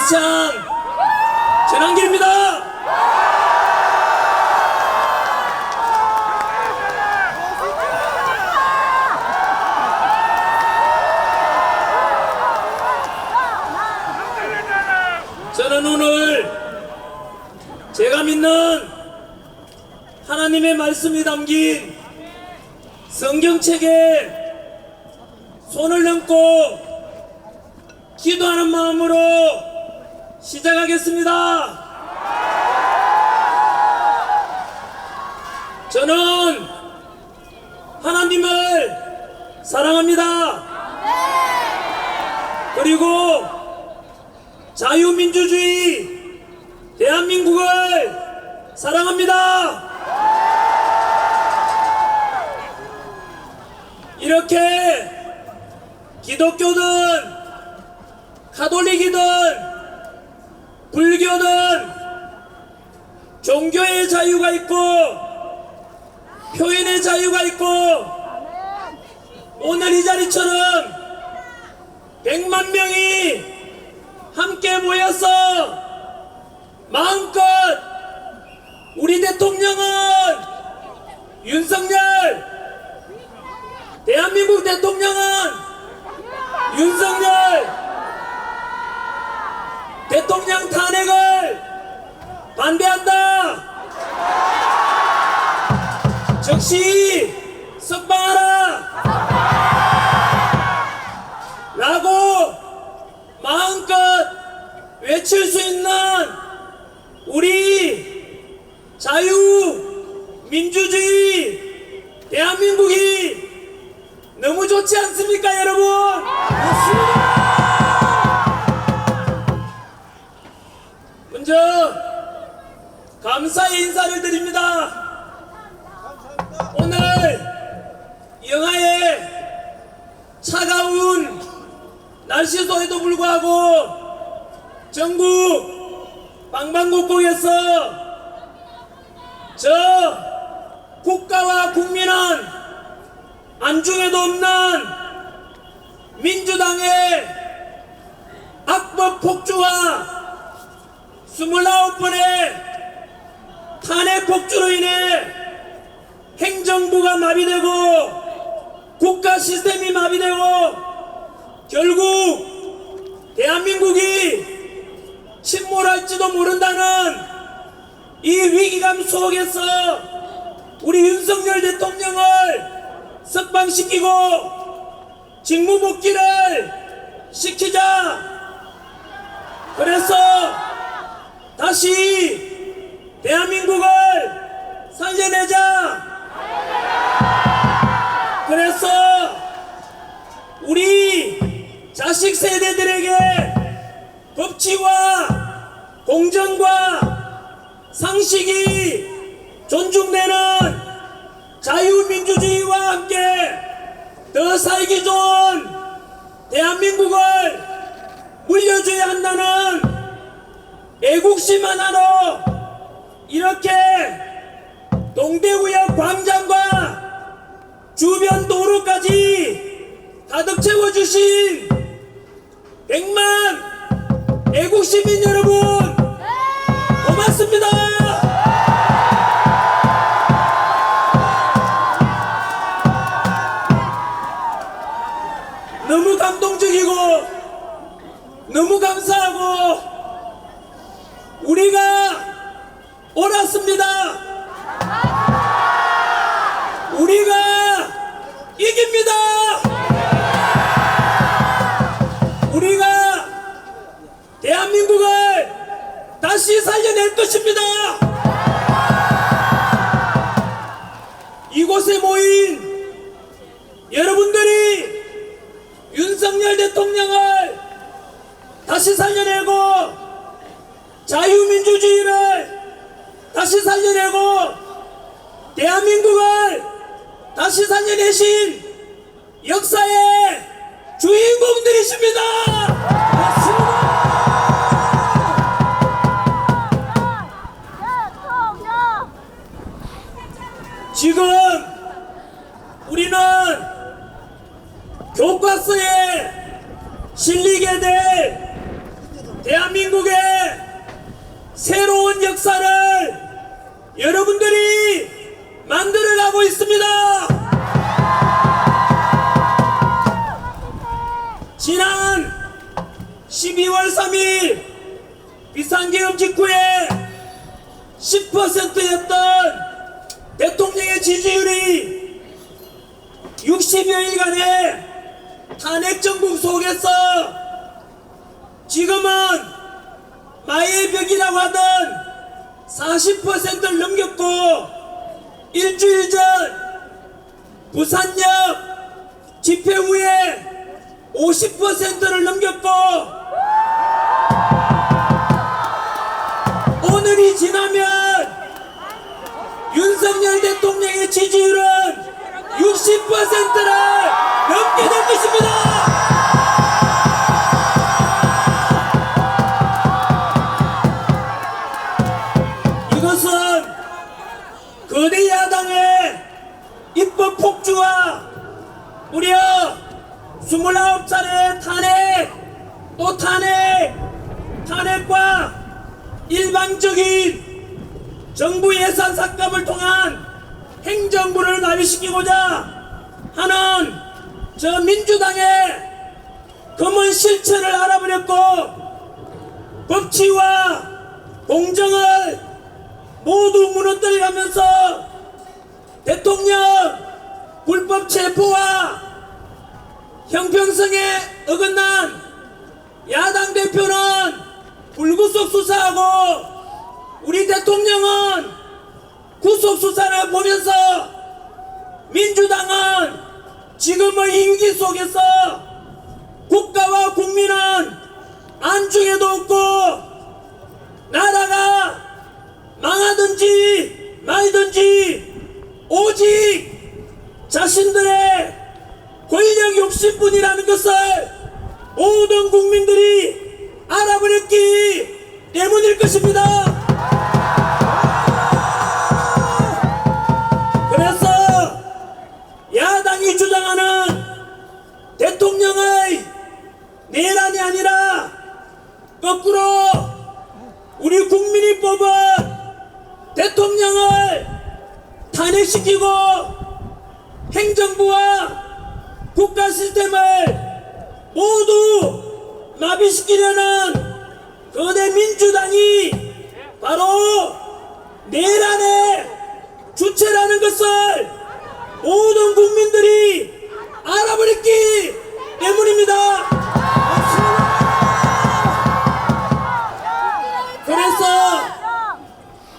가스창 전환길입니다. 저는 오늘 제가 믿는 하나님의 말씀이 담긴 성경책에 손을 얹고 기도하는 마음으로 시작하겠습니다. 저는 하나님을 사랑합니다. 그리고 자유민주주의 대한민국을 사랑합니다. 이렇게 기독교든 가톨릭이든 불교든 종교의 자유가 있고 표현의 자유가 있고 오늘 이 자리처럼 100만 명이 함께 모여서 마음껏 우리 대통령은 윤석열, 대한민국 대통령은 윤석열 대통령 탄핵을 반대한다. 즉시 석방하라 라고 마음껏 외칠 수 있는 우리 자유민주주의 대한민국이 너무 좋지 않습니까, 여러분? 맞습니다. 먼저 감사의 인사를 드립니다. 오늘 영하의 차가운 날씨소에도 불구하고 전국 방방곡곡에서 저 국가와 국민은 안중에도 없는 민주당의 악법 폭주와 29번의 탄핵 폭주로 인해 행정부가 마비되고 국가 시스템이 마비되고 결국 대한민국이 침몰할지도 모른다는 이 위기감 속에서 우리 윤석열 대통령을 석방시키고 직무복귀를 시키자. 그래서 다시 대한민국을 살려내자. 그래서 우리 자식 세대들에게 법치와 공정과 상식이 존중되는 자유민주주의와 함께 더 살기 좋은 대한민국을 물려줘야 한다는 애국심 하나로 이렇게 동대구역 광장과 주변 도로까지 가득 채워주신 100만 애국시민 여러분 고맙습니다. 너무 감동적이고 너무 감사하고 우리가 옳았습니다. 우리가 이깁니다. 우리가 대한민국을 다시 살려낼 것입니다. 이곳에 모인 여러분들이 윤석열 대통령을 다시 살려내고 자유민주주의를 다시 살려내고 대한민국을 다시 살려내신 역사의 주인공들이십니다. 지금 우리는 교과서에 실리게 될 대한민국의 새로운 역사를 여러분들이 만들어가고 있습니다. 지난 12월 3일 비상계엄 직후에 10%였던 대통령의 지지율이 60여일간의 탄핵 정국 속에서 지금은 마의 벽이라고 하던 40%를 넘겼고, 일주일 전 부산역 집회 후에 50%를 넘겼고, 오늘이 지나면 윤석열 대통령의 지지율은 60%를 넘게 될 것입니다. 이것은 거대 야당의 입법 폭주와 무려 29차례 탄핵, 또 탄핵과 일방적인 정부 예산 삭감을 통한 행정부를 마비시키고자 하는 저 민주당의 검은 실체를 알아버렸고, 법치와 공정을 모두 무너뜨려가면서 대통령 불법 체포와 형평성에 어긋난 야당 대표는 불구속 수사하고, 우리 대통령은 구속 수사를 보면서 민주당은 지금의 임기 속에서 국가와 국민은 안중에도 없고 나라가 망하든지 말든지 오직 자신들의 권력 욕심뿐이라는 것을 모든 국민들이 알아버렸기 때문일 것입니다. 그래서 야당이 주장하는 대통령의 내란이 아니라 거꾸로 우리 국민이 뽑은 대통령을 탄핵시키고 행정부와 국가 시스템을 모두 마비시키려는 거대 민주당이 바로 내란의 주체라는 것을 모든 국민들이 알아버렸기 때문입니다. 그래서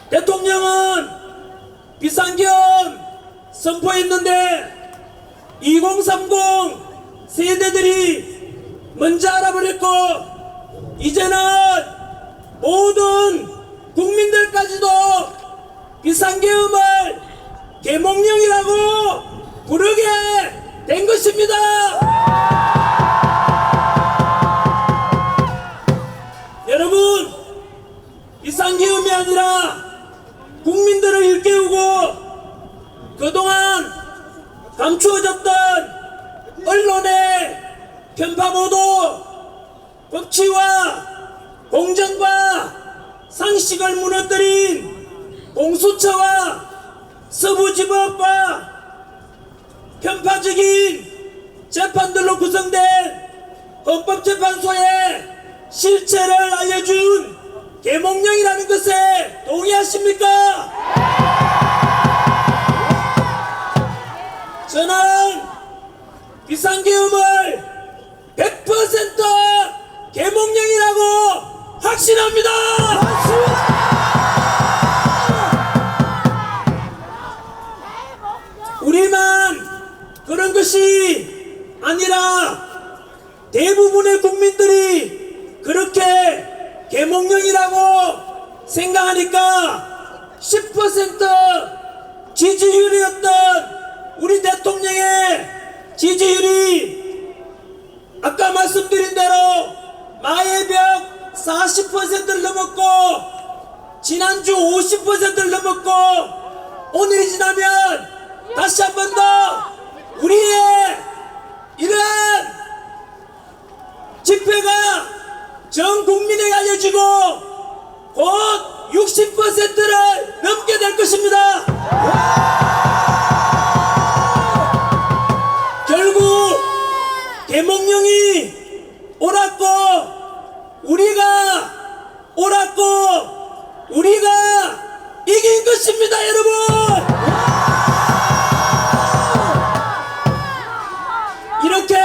대통령은 비상계엄 선포했는데 2030 세대들이 먼저 알아버렸고, 이제는 모든 국민들까지도 비상계엄을 계몽령이라고 부르게 된 것입니다. 여러분, 비상계엄이 아니라 국민들을 일깨우고 그동안 감추어졌던 언론의 편파보도, 법치와 공정과 상식을 무너뜨린 공수처와 서부지법과 편파적인 재판들로 구성된 헌법재판소의 실체를 알려준 계몽령이라는 것에 동의하십니까? 저는 비상계엄을 100% 계몽령이라고 확신합니다. 우리만 그런 것이 아니라 대부분의 국민들이 그렇게 계몽령이라고 생각하니까 10% 지지율이었던 우리 대통령의 지지율이 아까 말씀드린 대로 마의 벽 40%를 넘었고, 지난주 50%를 넘었고, 오늘이 지나면 다시 한 번 더 우리의 이러한 집회가 전 국민에게 알려지고 곧 60%를 넘게 될 것입니다. 결국 대몽령이 옳았고 우리가 이긴 것입니다, 여러분. 이렇게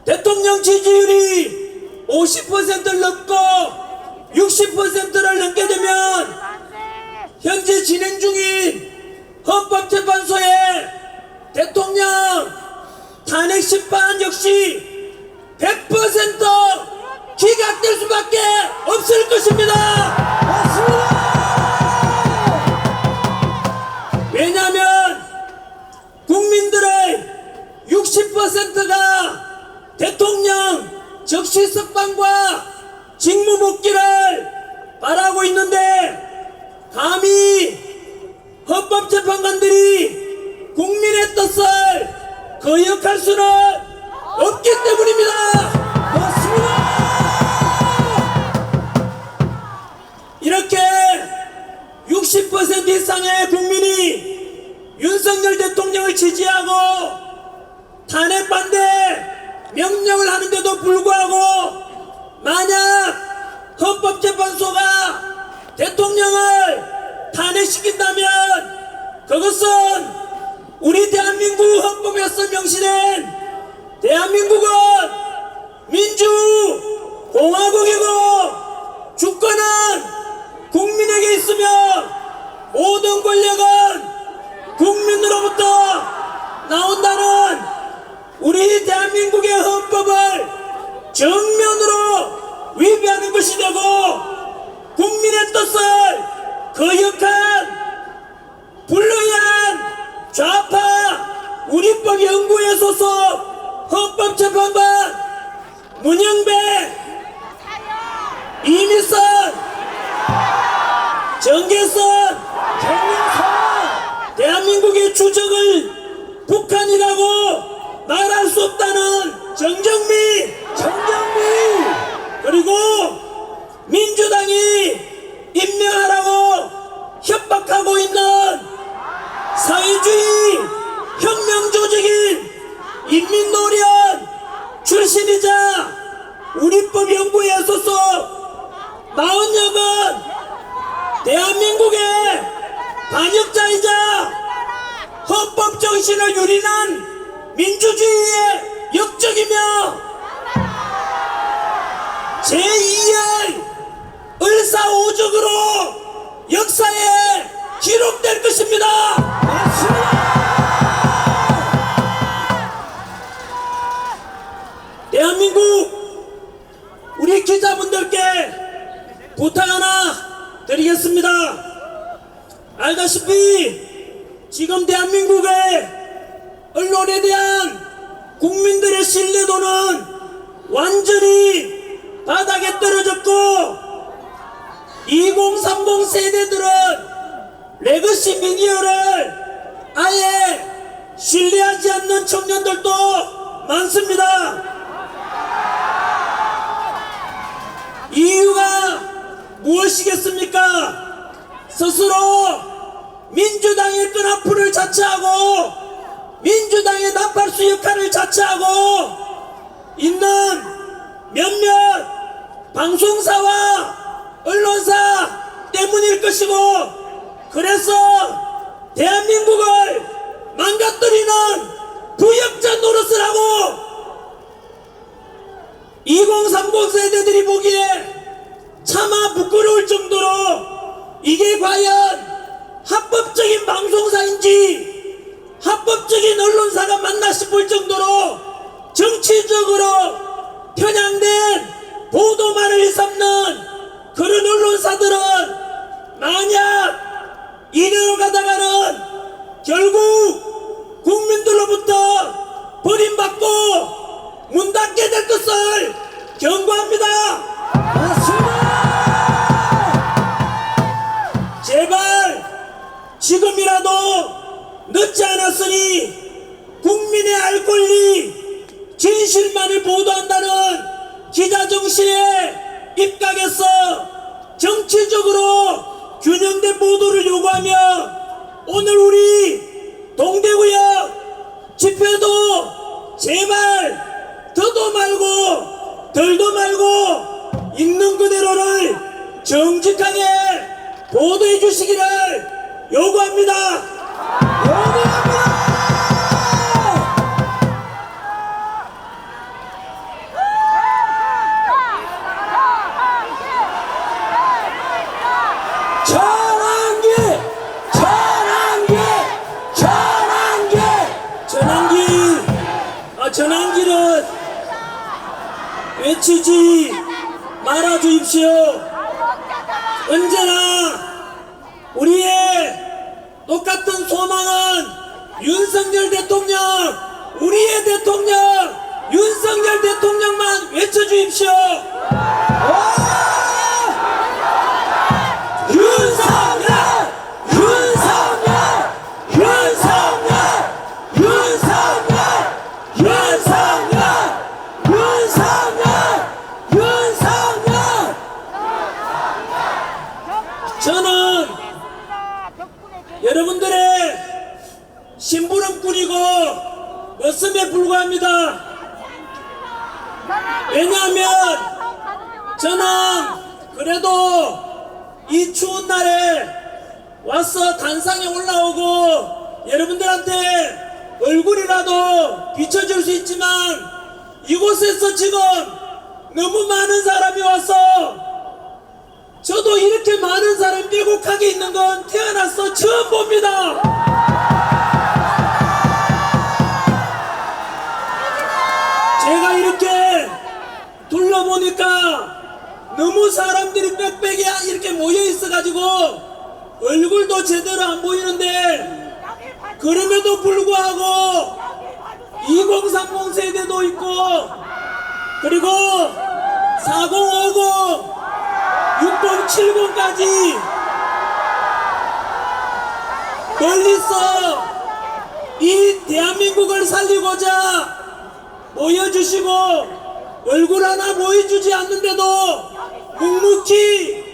대통령 지지율이 50%를 넘고 60%를 넘게 되면 현재 진행 중인 헌법재판소의 대통령 탄핵 심판 역시 100% 기각될 수밖에 없을 것입니다. 맞습니다. 왜냐하면 국민들의 60%가 대통령 적시석방과 직무복귀를 바라고 있는데 감히 헌법재판관들이 국민의 뜻을 거역할 수는 없기 때문입니다. 맞습니다. 이렇게 60% 이상의 국민이 윤석열 대통령을 지지하고 탄핵 반대 명령을 하는데도 불구하고 만약 헌법재판소가 대통령을 탄핵시킨다면 그것은 우리 대한민국 헌법에서 명시된 대한민국은 민주공화국이고 주권은 국민에게 있으며 모든 권력은 국민으로부터 나온다는 우리 대한민국의 헌법을 정면으로 위배하는 것이 되고 국민의 뜻을 거역한 불의한 좌파 우리법연구회 소속 헌법재판관 문영배, 이미선, 정계선, 대한민국의 주적을 북한이라고 말할 수 없다는 정정미, 그리고 민주당이 임명하라고 협박하고 있는 사회주의 혁명조직인 인민노련 출신이자 우리법연구회 소속 40여건 대한민국의 반역자이자 헌법 정신을 유린한 민주주의의 역적이며 제2의 을사오적으로 역사에 기록될 것입니다. 대한민국 우리 기자분들께 부탁 하나 드리겠습니다. 알다시피 지금 대한민국의 언론에 대한 국민들의 신뢰도는 완전히 바닥에 떨어졌고 2030 세대들은 레거시 미디어를 아예 신뢰하지 않는 청년들도 많습니다. 이유가 무엇이겠습니까? 스스로 민주당의 끈앞풀을 자처하고 민주당의 나팔수 역할을 자처하고 있는 몇몇 방송사와 언론사 때문일 것이고 그래서 대한민국을 망가뜨리는 부역자 노릇을 하고 2030 세대들이 보기에 차마 부끄러울 정도로 이게 과연 합법적인 방송사인지 합법적인 언론사가 맞나 싶을 정도로 정치적으로 편향된 보도만을 일삼는 그런 언론사들은 만약 이대로 가다가는 결국 국민들로부터 버림받고 문 닫게 될 것을 경고합니다. 맞습니다. 제발 당시에 입각해서 정치적으로 균형된 보도를 요구하며 오늘 우리 동대구역 집회도 제발 더도 말고 덜도 말고 있는 그대로를 정직하게 보도해 주시기를 요구합니다. 요구합니다. 전환기는 외치지 말아 주십시오. 언제나 우리의 똑같은 소망은 윤석열 대통령, 우리의 대통령 윤석열 대통령만 외쳐 주십시오. 윤석열! 윤석열! 윤석열! 윤석열! 윤석열! 윤석열! 윤석열! 저는 여러분들의 심부름꾼이고 머슴에 불과합니다. 왜냐하면 저는 그래도 이 추운 날에 와서 단상에 올라오고 여러분들한테 얼굴이라도 비춰줄 수 있지만 이곳에서 지금 너무 많은 사람이 와서 저도 이렇게 많은 사람 미국하게 있는 건 태어나서 처음 봅니다. 제가 이렇게 둘러보니까 너무 사람들이 빽빽이 이렇게 모여 있어가지고 얼굴도 제대로 안 보이는데 그럼에도 불구하고 2030 세대도 있고 그리고 4050 6070까지 멀리서 이 대한민국을 살리고자 모여주시고 얼굴 하나 보여주지 않는데도 묵묵히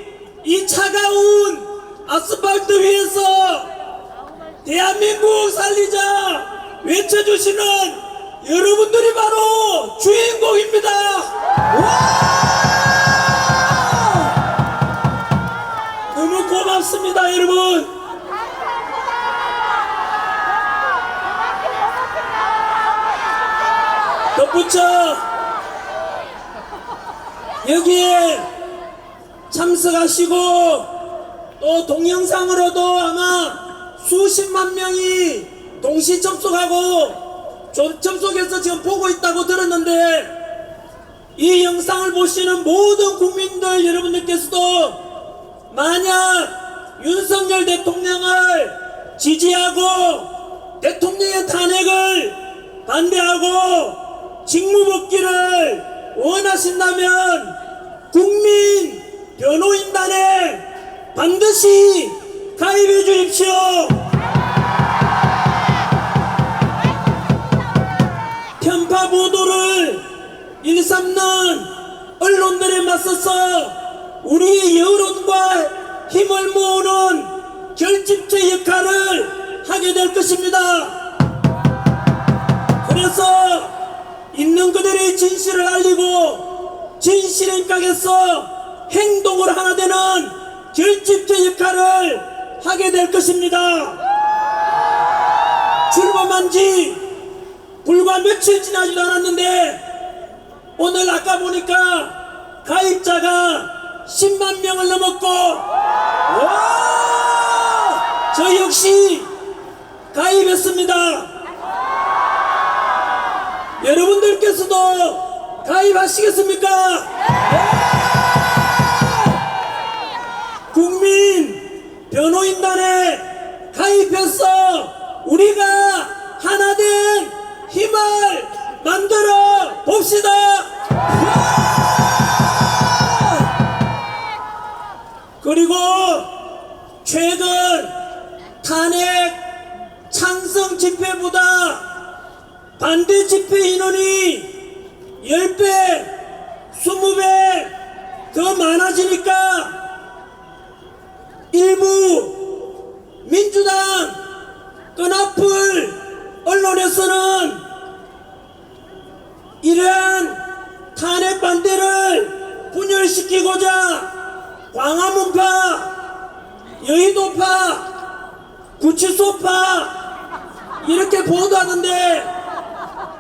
이 차가운 아스팔트 위에서 대한민국 살리자 외쳐주시는 여러분들이 바로 주인공입니다. 너무 고맙습니다 여러분. 덧붙여 여기에 참석하시고 또 동영상으로도 아마 수십만 명이 동시 접속하고 접속해서 지금 보고 있다고 들었는데 이 영상을 보시는 모든 국민들 여러분들께서도 만약 윤석열 대통령을 지지하고 대통령의 탄핵을 반대하고 직무복귀를 원하신다면 국민 변호인단에 반드시 가입해 주십시오. 편파 보도를 일삼는 언론들에 맞서서 우리의 여론과 힘을 모으는 결집체 역할을 하게 될 것입니다. 그래서 있는 그대로의 진실을 알리고 진실에 입각해서 행동을 하나 되는 결집체 역할을 하게 될 것입니다. 출범한 지 불과 며칠 지나지도 않았는데 오늘 아까 보니까 가입자가 10만 명을 넘었고 저 역시 가입했습니다. 여러분들께서도 가입하시겠습니까? 국민 변호인단에 가입해서 우리가 하나된 힘을 만들어 봅시다. 그리고 최근 탄핵 찬성 집회보다 반대 집회 인원이 10배, 20배 더 많아지니까 일부 민주당 끈앞을 언론에서는 이러한 탄핵 반대를 분열시키고자 광화문파, 여의도파, 구치소파 이렇게 보도하는데,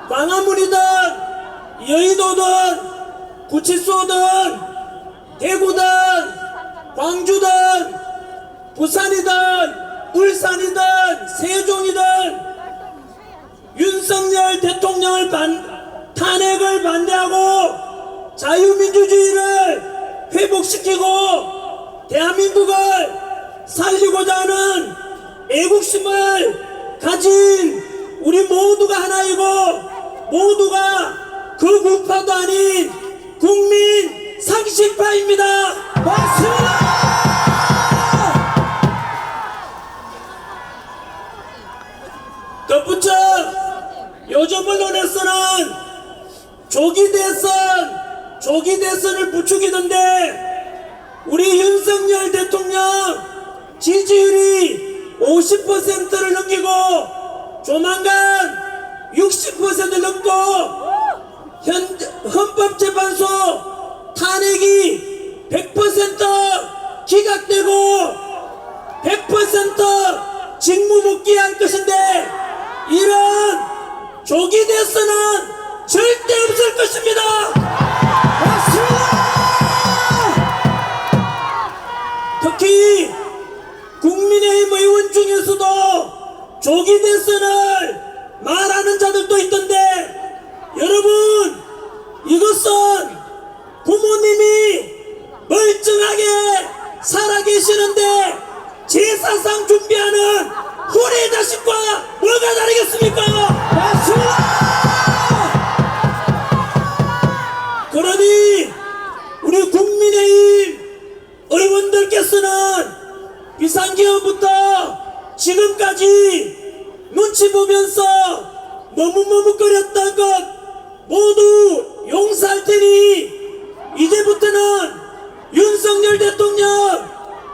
광화문이든 여의도든 구치소든 대구든 광주든 부산이든 울산이든 세종이든 윤석열 대통령을 탄핵을 반대하고 자유민주주의를 회복시키고 대한민국을 살리고자 하는 애국심을 가진 우리 모두가 하나이고, 모두가 극우파도 아닌 국민 상식파입니다. 맞습니다. 덧붙여 요즘 언론에서는 조기 대선을 부추기는데, 우리 윤석열 대통령 지지율이 50%를 넘기고 조만간 60%를 넘고 헌법재판소 탄핵이 100% 기각되고 100% 직무복귀할 것인데, 이런 조기 대선은 절대 없을 것입니다. 맞습니다. 특히 국민의힘 의원 중에서도 조기 대선을 말하는 자들도 있던데, 여러분, 이것은 부모님이 멀쩡하게 살아계시는데 제사상 준비하는 후레 자식과 뭐가 다르겠습니까? 맞습니다. 그러니 우리 국민의힘 의원들께서는 비상기업부터 지금까지 눈치 보면서 머뭇머뭇거렸던 것 모두 용서할 테니, 이제부터는 윤석열 대통령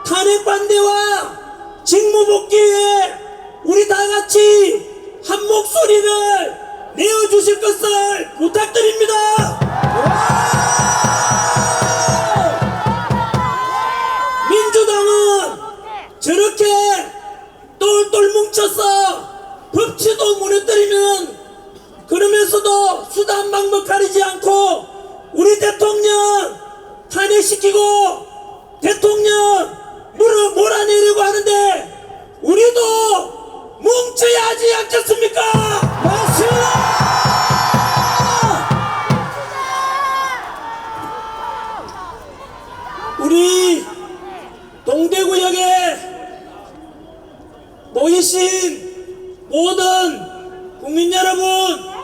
탄핵 반대와 직무복귀에 우리 다같이 한 목소리를 내어주실 것을 부탁드립니다. 민주당은 저렇게 똘똘 뭉쳐서 법치도 무너뜨리면, 그러면서도 수단 한 방법 가리지 않고 우리 대통령 탄핵시키고 대통령 몰아내려고 하는데, 우리도 뭉쳐야 하지 않겠습니까? 맞습니다. 우리 동대구역에 모이신 모든 국민 여러분,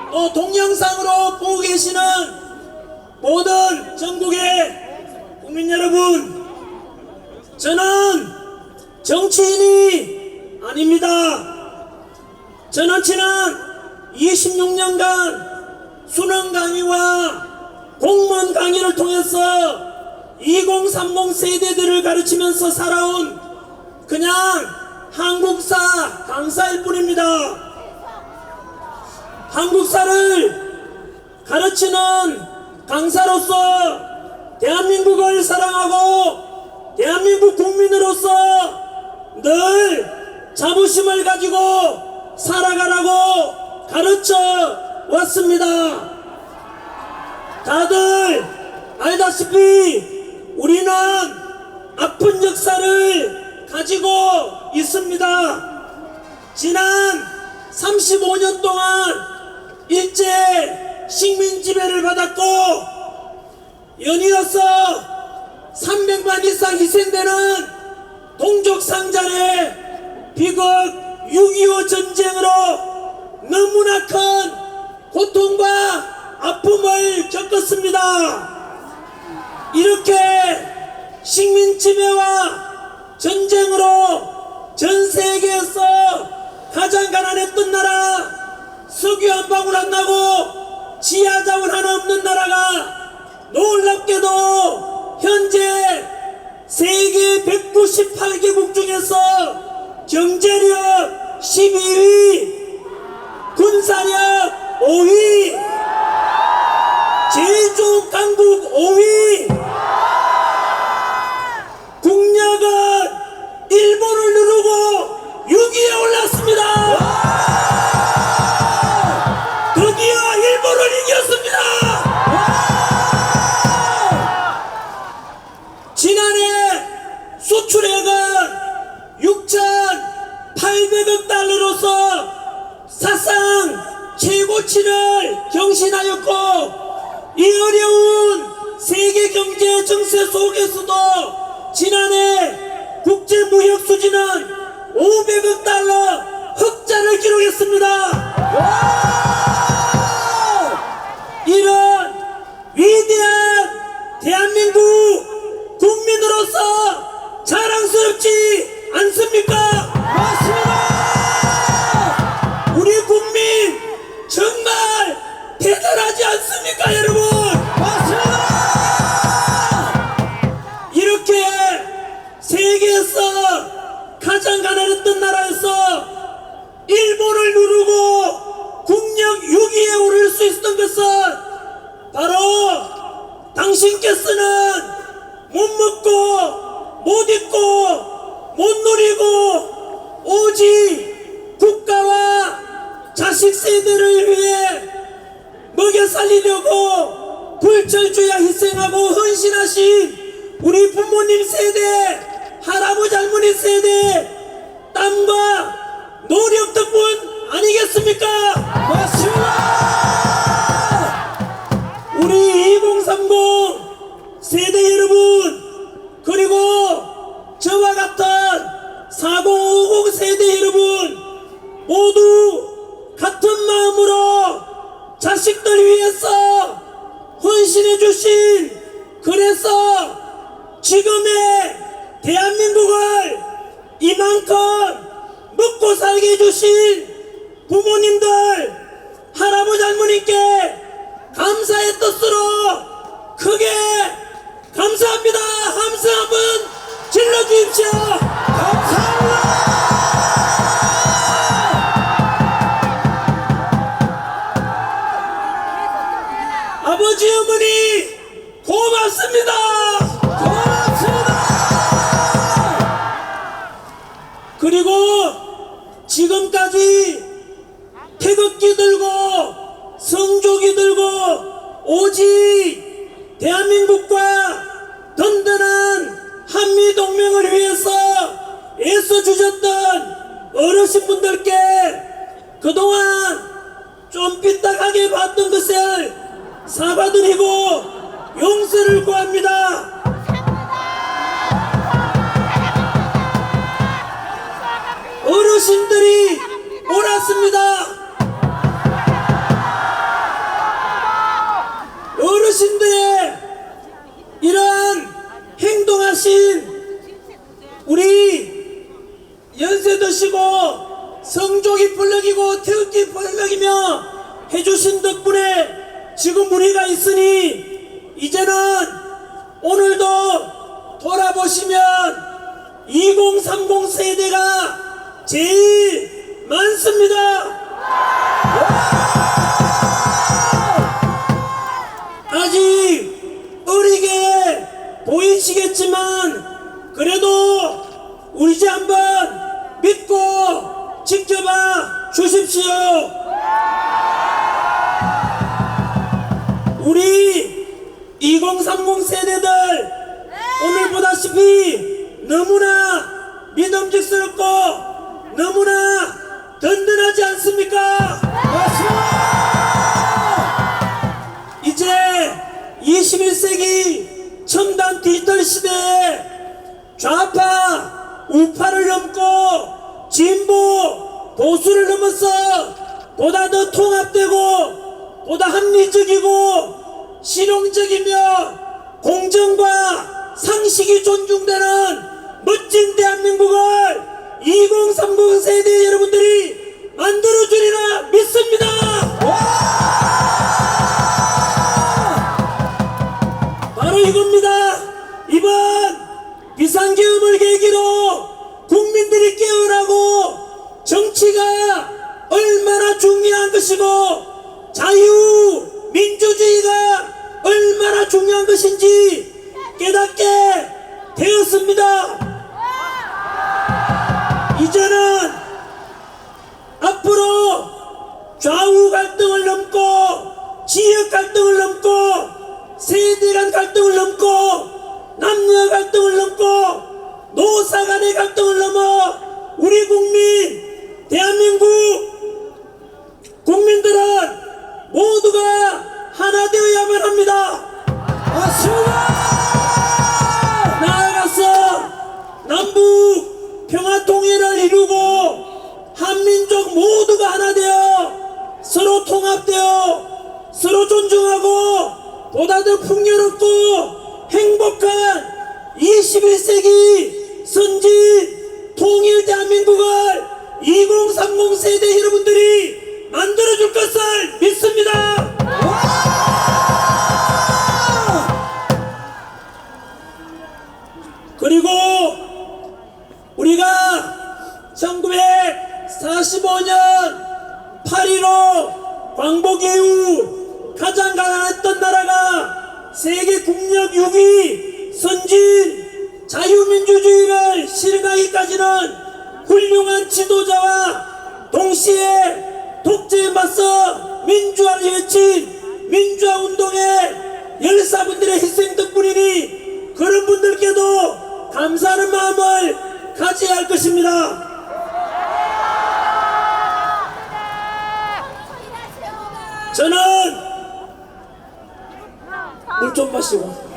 또 동영상으로 보고 계시는 모든 전국의 국민 여러분, 저는 정치인이 아닙니다. 저는 지난 26년간 수능 강의와 공무원 강의를 통해서 2030 세대들을 가르치면서 살아온 그냥 한국사 강사일 뿐입니다. 한국사를 가르치는 강사로서 대한민국을 사랑하고 대한민국 국민으로서 늘 자부심을 가지고 살아가라고 가르쳐 왔습니다. 다들 알다시피 우리는 아픈 역사를 가지고 있습니다. 지난 35년 동안 일제 식민 지배를 받았고, 연이어서 300만 이상 희생되는 동족 상잔의 비극 6.25 전쟁으로 너무나 큰 고통과 아픔을 겪었습니다. 이렇게 식민 지배와 전쟁으로 전 세계에서 가장 가난했던 나라, 석유 한 방울 안 나고 지하 자원 하나 없는 나라가 놀랍게도 58개국 중에서 경제력 12위, 군사력 5위, 제일 좋은 강국 5위, 국력은 일본을 누르고 6위에 올랐습니다. 드디어 일본을 이겼습니다. 지난해 수출액은 6,800억 달러로서 사상 최고치를 경신하였고, 이 어려운 세계 경제 정세 속에서도 지난해 국제 무역 수지는 500억 달러 흑자를 기록했습니다. 이런 위대한 대한민국 국민으로서 자랑스럽지 않습니까? 맞습니다. 우리 국민 정말 대단하지 않습니까, 여러분? 맞습니다. 이렇게 세계에서 가장 가난했던 나라에서 일본을 누르고 국력 6위에 오를 수 있었던 것은 바로 당신께서는 못 먹고 못 입고 못 누리고 오직 국가와 자식 세대를 위해 먹여 살리려고 불철주야 희생하고 헌신하신 우리 부모님 세대, 할아버지 할머니 세대 땀과 노력 덕분 아니겠습니까? 맞습니다. 우리 2030 세대 여러분, 그리고 저와 같은 4050 세대 여러분 모두 같은 마음으로 자식들 위해서 헌신해 주신, 그래서 지금의 대한민국을 이만큼 먹고 살게 해주신 부모님들, 할아버지 할머니께 감사의 뜻으로 크게 감사합니다. 함성 한번 질러주십시오. 감사합니다. 아버지 어머니 고맙습니다. 고맙습니다. 그리고 지금까지 태극기 들고 성조기 들고 오직 대한민국과 든든한 한미동맹을 위해서 애써주셨던 어르신분들께 그동안 좀 삐딱하게 봤던 것을 사과드리고 용서를 구합니다. 어르신들이 옳았습니다. 어르신들의 이러한 행동하신 우리 연세 드시고 성족이 불력이고 태극기 불력이며 해주신 덕분에 지금 우리가 있으니, 이제는 오늘도 돌아보시면 2030 세대가 제일 많습니다. 아직 어리게 보이시겠지만 그래도 우리 집 한번 믿고 지켜봐 주십시오. 우리 2030 세대들 오늘 보다시피 너무나 믿음직스럽고 너무나 든든하지 않습니까? 맞습니다. 이제 21세기 첨단 디지털 시대에 좌파 우파를 넘고 진보 보수를 넘어서 보다 더 통합되고 보다 합리적이고 실용적이며 공정과 상식이 존중되는 멋진 대한민국을 2030 세대 여러분들이 만들어주리라 믿습니다. 바로 이겁니다. 이번 비상 비상계엄을 계기로 국민들이 깨어나고 정치가 얼마나 중요한 것이고 자유민주주의가 얼마나 중요한 것인지 깨닫게 되었습니다. 이제는 앞으로 좌우 갈등을 넘고 지역 갈등을 넘고 세대 간 갈등을 넘고 남녀 갈등을 넘고 노사 간의 갈등을 넘어 우리 국민 대한민국 국민들은 모두가 하나 되어야만 합니다. 맞습니다. 나아가서 남북 평화 통일을 이루고 한민족 모두가 하나 되어 서로 통합되어 서로 존중하고 보다 더 풍요롭고 행복한 21세기 선진 통일 대한민국을 2030 세대 여러분들이 만들어줄 것을 믿습니다. 그리고 우리가 1945년 8.15 광복 이후 가장 가난했던 나라가 세계 국력 6위 선진 자유민주주의를 실현하기까지는 훌륭한 지도자와 동시에 독재에 맞서 민주화를 외친 민주화운동의 열사분들의 희생 덕분이니 그런 분들께도 감사하는 마음을 가져야 할 것입니다. 저는 물 좀 마시고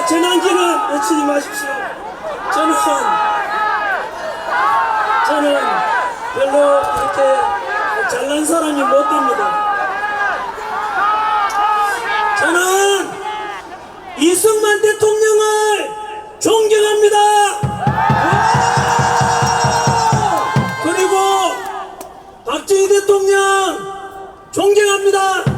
재난지는 외치지 마십시오. 저는 별로 이렇게 잘난 사람이 못 됩니다. 저는 이승만 대통령을 존경합니다. 그리고 박정희 대통령 존경합니다.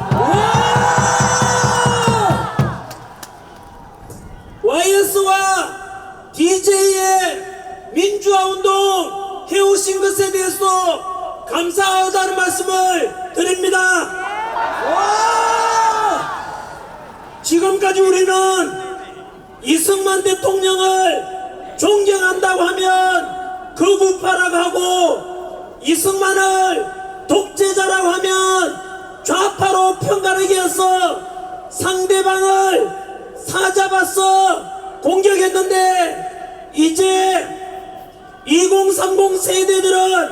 YS와 DJ의 민주화운동 해오신 것에 대해서 감사하다는 말씀을 드립니다. 지금까지 우리는 이승만 대통령을 존경한다고 하면 거구파라고 하고 이승만을 독재자라고 하면 좌파로 평가하게 해서 상대방을 사잡아서 공격했는데 이제 2030 세대들은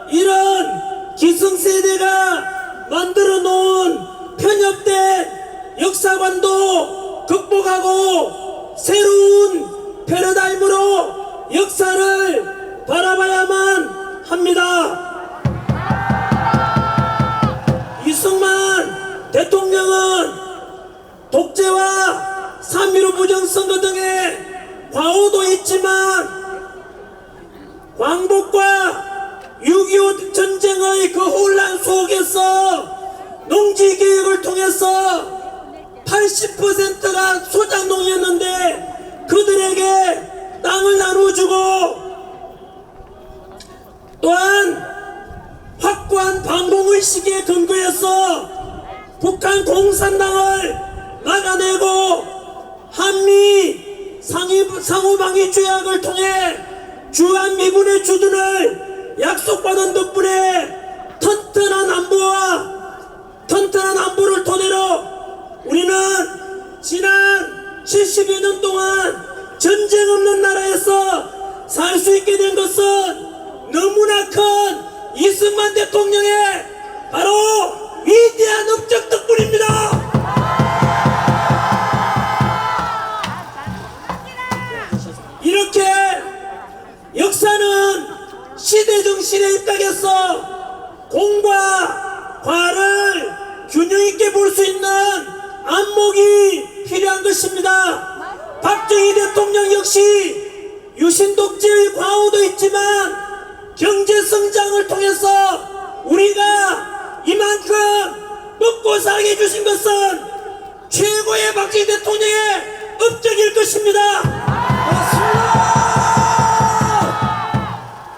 이런 기성세대가 만들어 놓은 편협된 역사관도 극복하고 새로운 패러다임으로 역사를 바라봐야만 합니다. 이승만 대통령은 독재와 3.15 부정선거 등의 과오도 있지만 광복과 6.25 전쟁의 그 혼란 속에서 농지개혁을 통해서 80%가 소작농이었는데 그들에게 땅을 나눠주고 또한 확고한 반공의식에 근거해서 북한 공산당을 막아내고 한미 상호방위 조약을 통해 주한미군의 주둔을 약속받은 덕분에 튼튼한 안보를 토대로 우리는 지난 70여 년 동안 전쟁 없는 나라에서 살 수 있게 된 것은 너무나 큰 이승만 대통령의 바로 위대한 업적 덕분입니다. 이렇게 역사는 시대정신에 입각해서 공과 과를 균형 있게 볼 수 있는 안목이 필요한 것입니다. 박정희 대통령 역시 유신독재의 과오도 있지만 경제성장을 통해서 우리가 이만큼 먹고 살게 해주신 것은 최고의 박정희 대통령의 업적일 것입니다.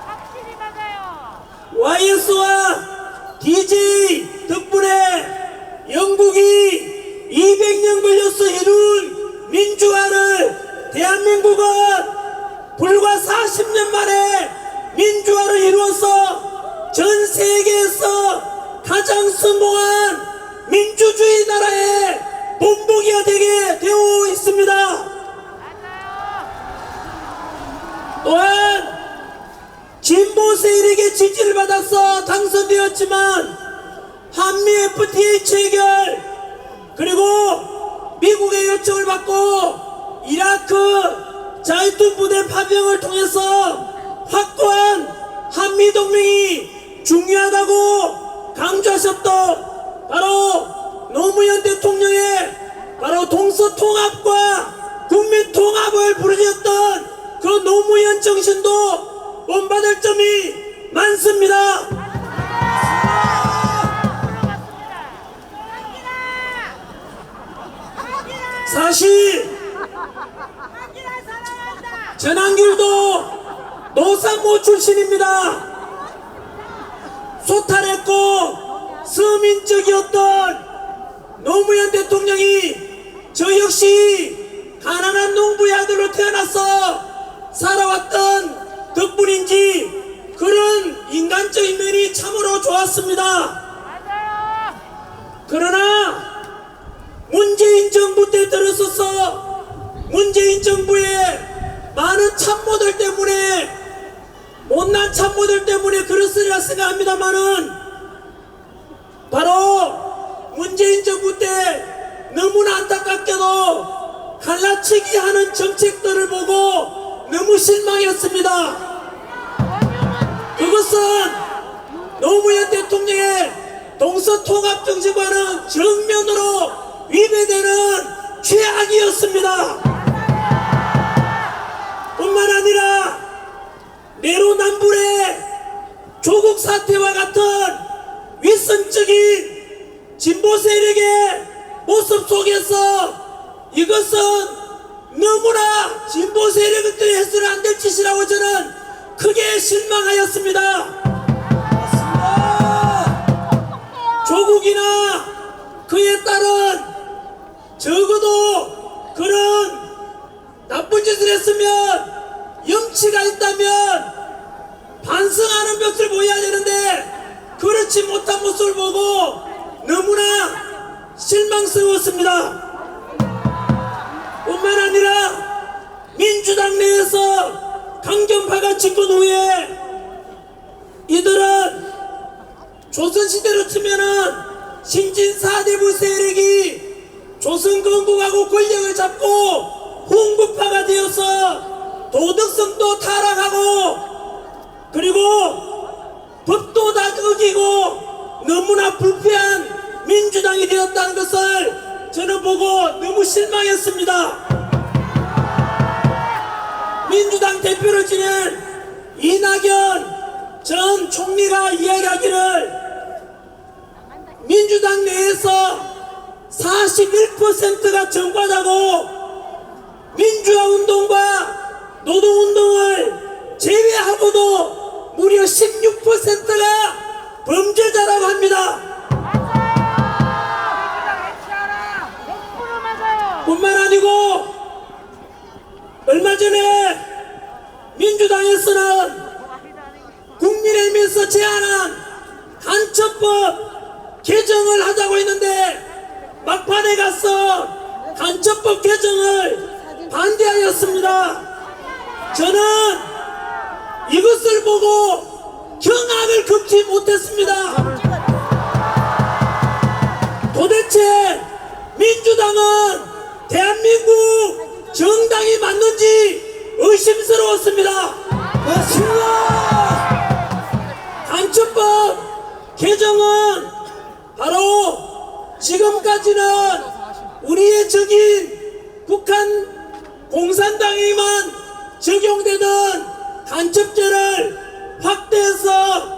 확실히 맞아요. YS와 DJ 덕분에 영국이 200년 걸려서 이룬 민주화를 대한민국은 불과 40년 만에 민주화를 이루어서 전 세계에서 가장 성공한 민주주의 나라의 본보기가 되게 되어 있습니다. 맞아요. 또한 진보 세력의 지지를 받아서 당선되었지만 한미 FTA 체결 그리고 미국의 요청을 받고 이라크 자이툰 부대 파병을 통해서 확고한 한미 동맹이 중요하다고 강조하셨던 바로 노무현 대통령의 바로 동서통합과 국민통합을 부르셨던 그 노무현 정신도 본받을 점이 많습니다. 사실 전한길도 노산모 출신입니다. 소탈했고 서민적이었던 노무현 대통령이 저 역시 가난한 농부의 아들로 태어나서 살아왔던 덕분인지 그런 인간적인 면이 참으로 좋았습니다. 맞아요. 그러나 문재인 정부 때 들어서서 문재인 정부의 많은 참모들 때문에 못난 참모들 때문에 그렇으리라 생각합니다만은 바로 문재인 정부 때 너무나 안타깝게도 갈라치기 하는 정책들을 보고 너무 실망했습니다. 그것은 노무현 대통령의 동서통합 정책과는 정면으로 위배되는 최악이었습니다. 뿐만 아니라 내로남불의 조국 사태와 같은 윗선적인 진보 세력의 모습 속에서 이것은 너무나 진보 세력들이 해서는 안 될 짓이라고 저는 크게 실망하였습니다. 조국이나 그의 딸은 적어도 그런 나쁜 짓을 했으면 염치가 있다면 반성하는 것을 보여야 되는데 그렇지 못한 모습을 보고 너무나 실망스러웠습니다. 뿐만 아니라 민주당 내에서 강경파가 집권 후에 이들은 조선시대로 치면은 신진 4대부 세력이 조선건국하고 권력을 잡고 홍구파가 되어서 도덕성도 타락하고 그리고 법도 다 어기고 너무나 불패한 민주당이 되었다는 것을 저는 보고 너무 실망했습니다. 민주당 대표를 지낸 이낙연 전 총리가 이야기하기를 민주당 내에서 41%가 정과자고 민주화 운동과 노동 운동을 제외하고도 무려 16%가 범죄자라고 합니다. 맞아요. 100% 맞아요. 뿐만 아니고 얼마 전에 민주당에서는 국민의힘에서 제안한 간첩법 개정을 하자고 했는데 막판에 가서 간첩법 개정을 반대하였습니다. 저는 이것을 보고 경악을 금치 못했습니다. 도대체 민주당은 대한민국 정당이 맞는지 의심스러웠습니다. 간첩법 개정은 바로 지금까지는 우리의 적인 북한 공산당에만 적용되던 간첩죄를 확대해서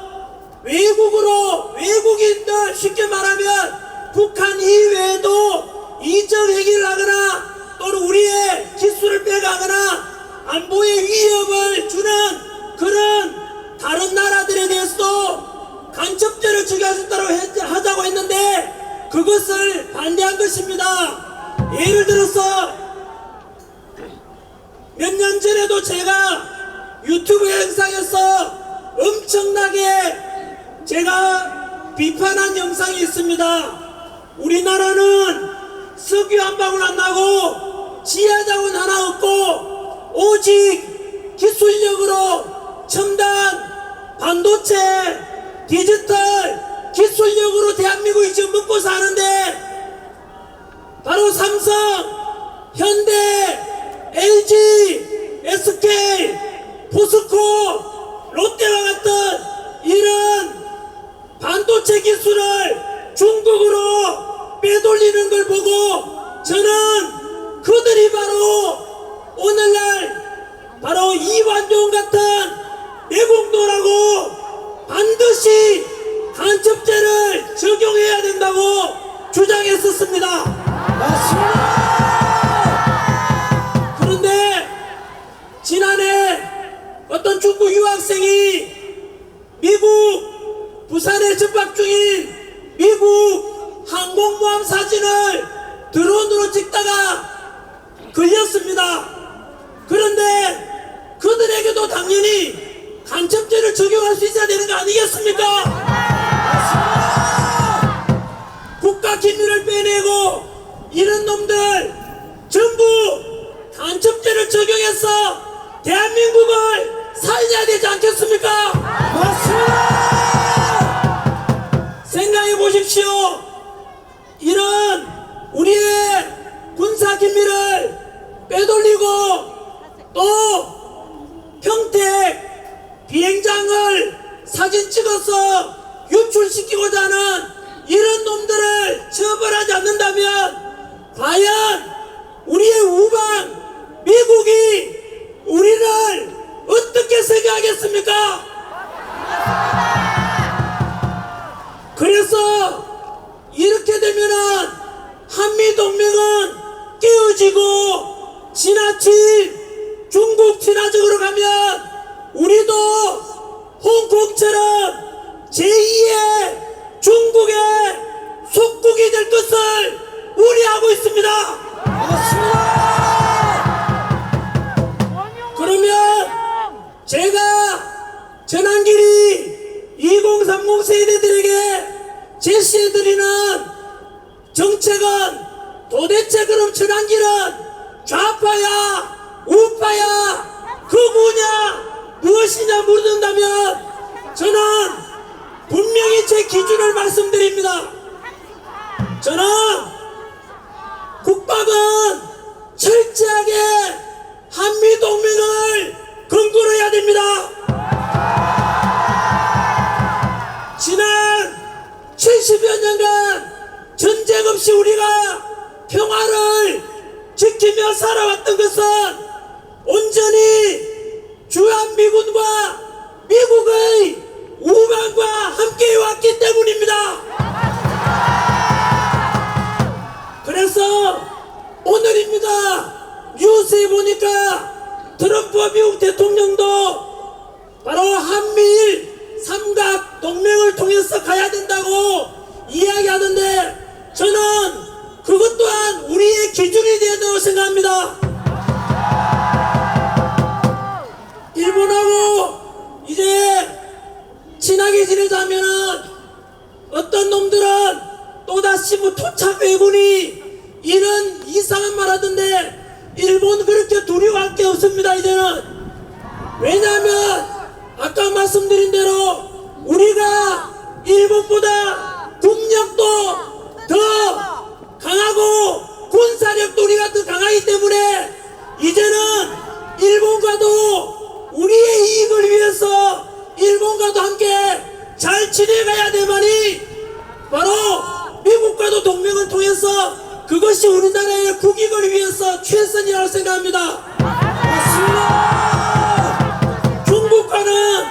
외국인들 쉽게 말하면 북한 이외에도 이적 반대한 것입니다. 예를 들어서 몇 년 전에도 제가 유튜브 영상에서 엄청나게 제가 비판한 영상이 있습니다. 우리나라는 석유 한 방울 안 나고 지하자원 하나 없고 오직 기술력으로 첨단 반도체 디지털 기술력으로 대한민국이 지금 먹고 사는데 바로 삼성, 현대, LG, SK, 포스코, 롯데와 같은 이런 반도체 기술을 중국으로 빼돌리는 걸 보고 저는 그들이 바로 오늘날 바로 이완용 같은 내공도라고 반드시 간첩죄를 적용해야 된다고 주장했었습니다. 맞습니다. 그런데 지난해 어떤 중국 유학생이 미국 부산에 접박 중인 미국 항공모함 사진을 드론으로 찍다가 걸렸습니다. 그런데 그들에게도 당연히 간첩죄를 적용할 수 있어야 되는 거 아니겠습니까? 국가 기밀을 빼내고 이런 놈들 전부 간첩죄를 적용해서 대한민국을 살려야 되지 않겠습니까? 맞습니다. 생각해 보십시오. 이런 우리의 군사 기밀을 빼돌리고 또 평택 비행장을 사진 찍어서 유출시키고자 하는 이런 놈들을 처벌하지 않는다면 과연 우리의 우방 미국이 우리를 어떻게 생각하겠습니까? 그래서 이렇게 되면은 한미동맹은 깨어지고 지나친 중국 친화적으로 가면 우리도 홍콩처럼 제2의 중국의 속국이 될 것을 우려하고 있습니다. 그러면 제가 전환길이 2030 세대들에게 제시해드리는 정책은 도대체 그럼 전환길은 좌파야 우파야 극우냐 무엇이냐 물어본다면 저는 분명히 제 기준을 말씀드립니다. 저는 국방은 철저하게 한미동맹을 근거로 해야 됩니다. 지난 70여 년간 전쟁 없이 우리가 평화를 지키며 살아왔던 것은 온전히 주한미군과 미국의 우방과 함께 해왔기 때문입니다. 그래서 오늘입니다. 뉴스에 보니까 트럼프 미국 대통령도 바로 한미일 삼각 동맹을 통해서 가야 된다고 이야기하는데 저는 그것 또한 우리의 기준이 되어야 된다고 생각합니다. 일본하고 이제 친하게 지내자면은 어떤 놈들은 또다시 뭐 토착 왜군이 이런 이상한 말 하던데 일본 그렇게 두려워할 게 없습니다. 이제는 왜냐하면 아까 말씀드린 대로 우리가 일본보다 국력도 더 강하고 군사력도 우리가 더 강하기 때문에 이제는 일본과도 우리의 이익을 위해서 일본과도 함께 잘 지내가야 되만이 바로 미국과도 동맹을 통해서 그것이 우리나라의 국익을 위해서 최선이라고 생각합니다. 맞습니다. 중국과는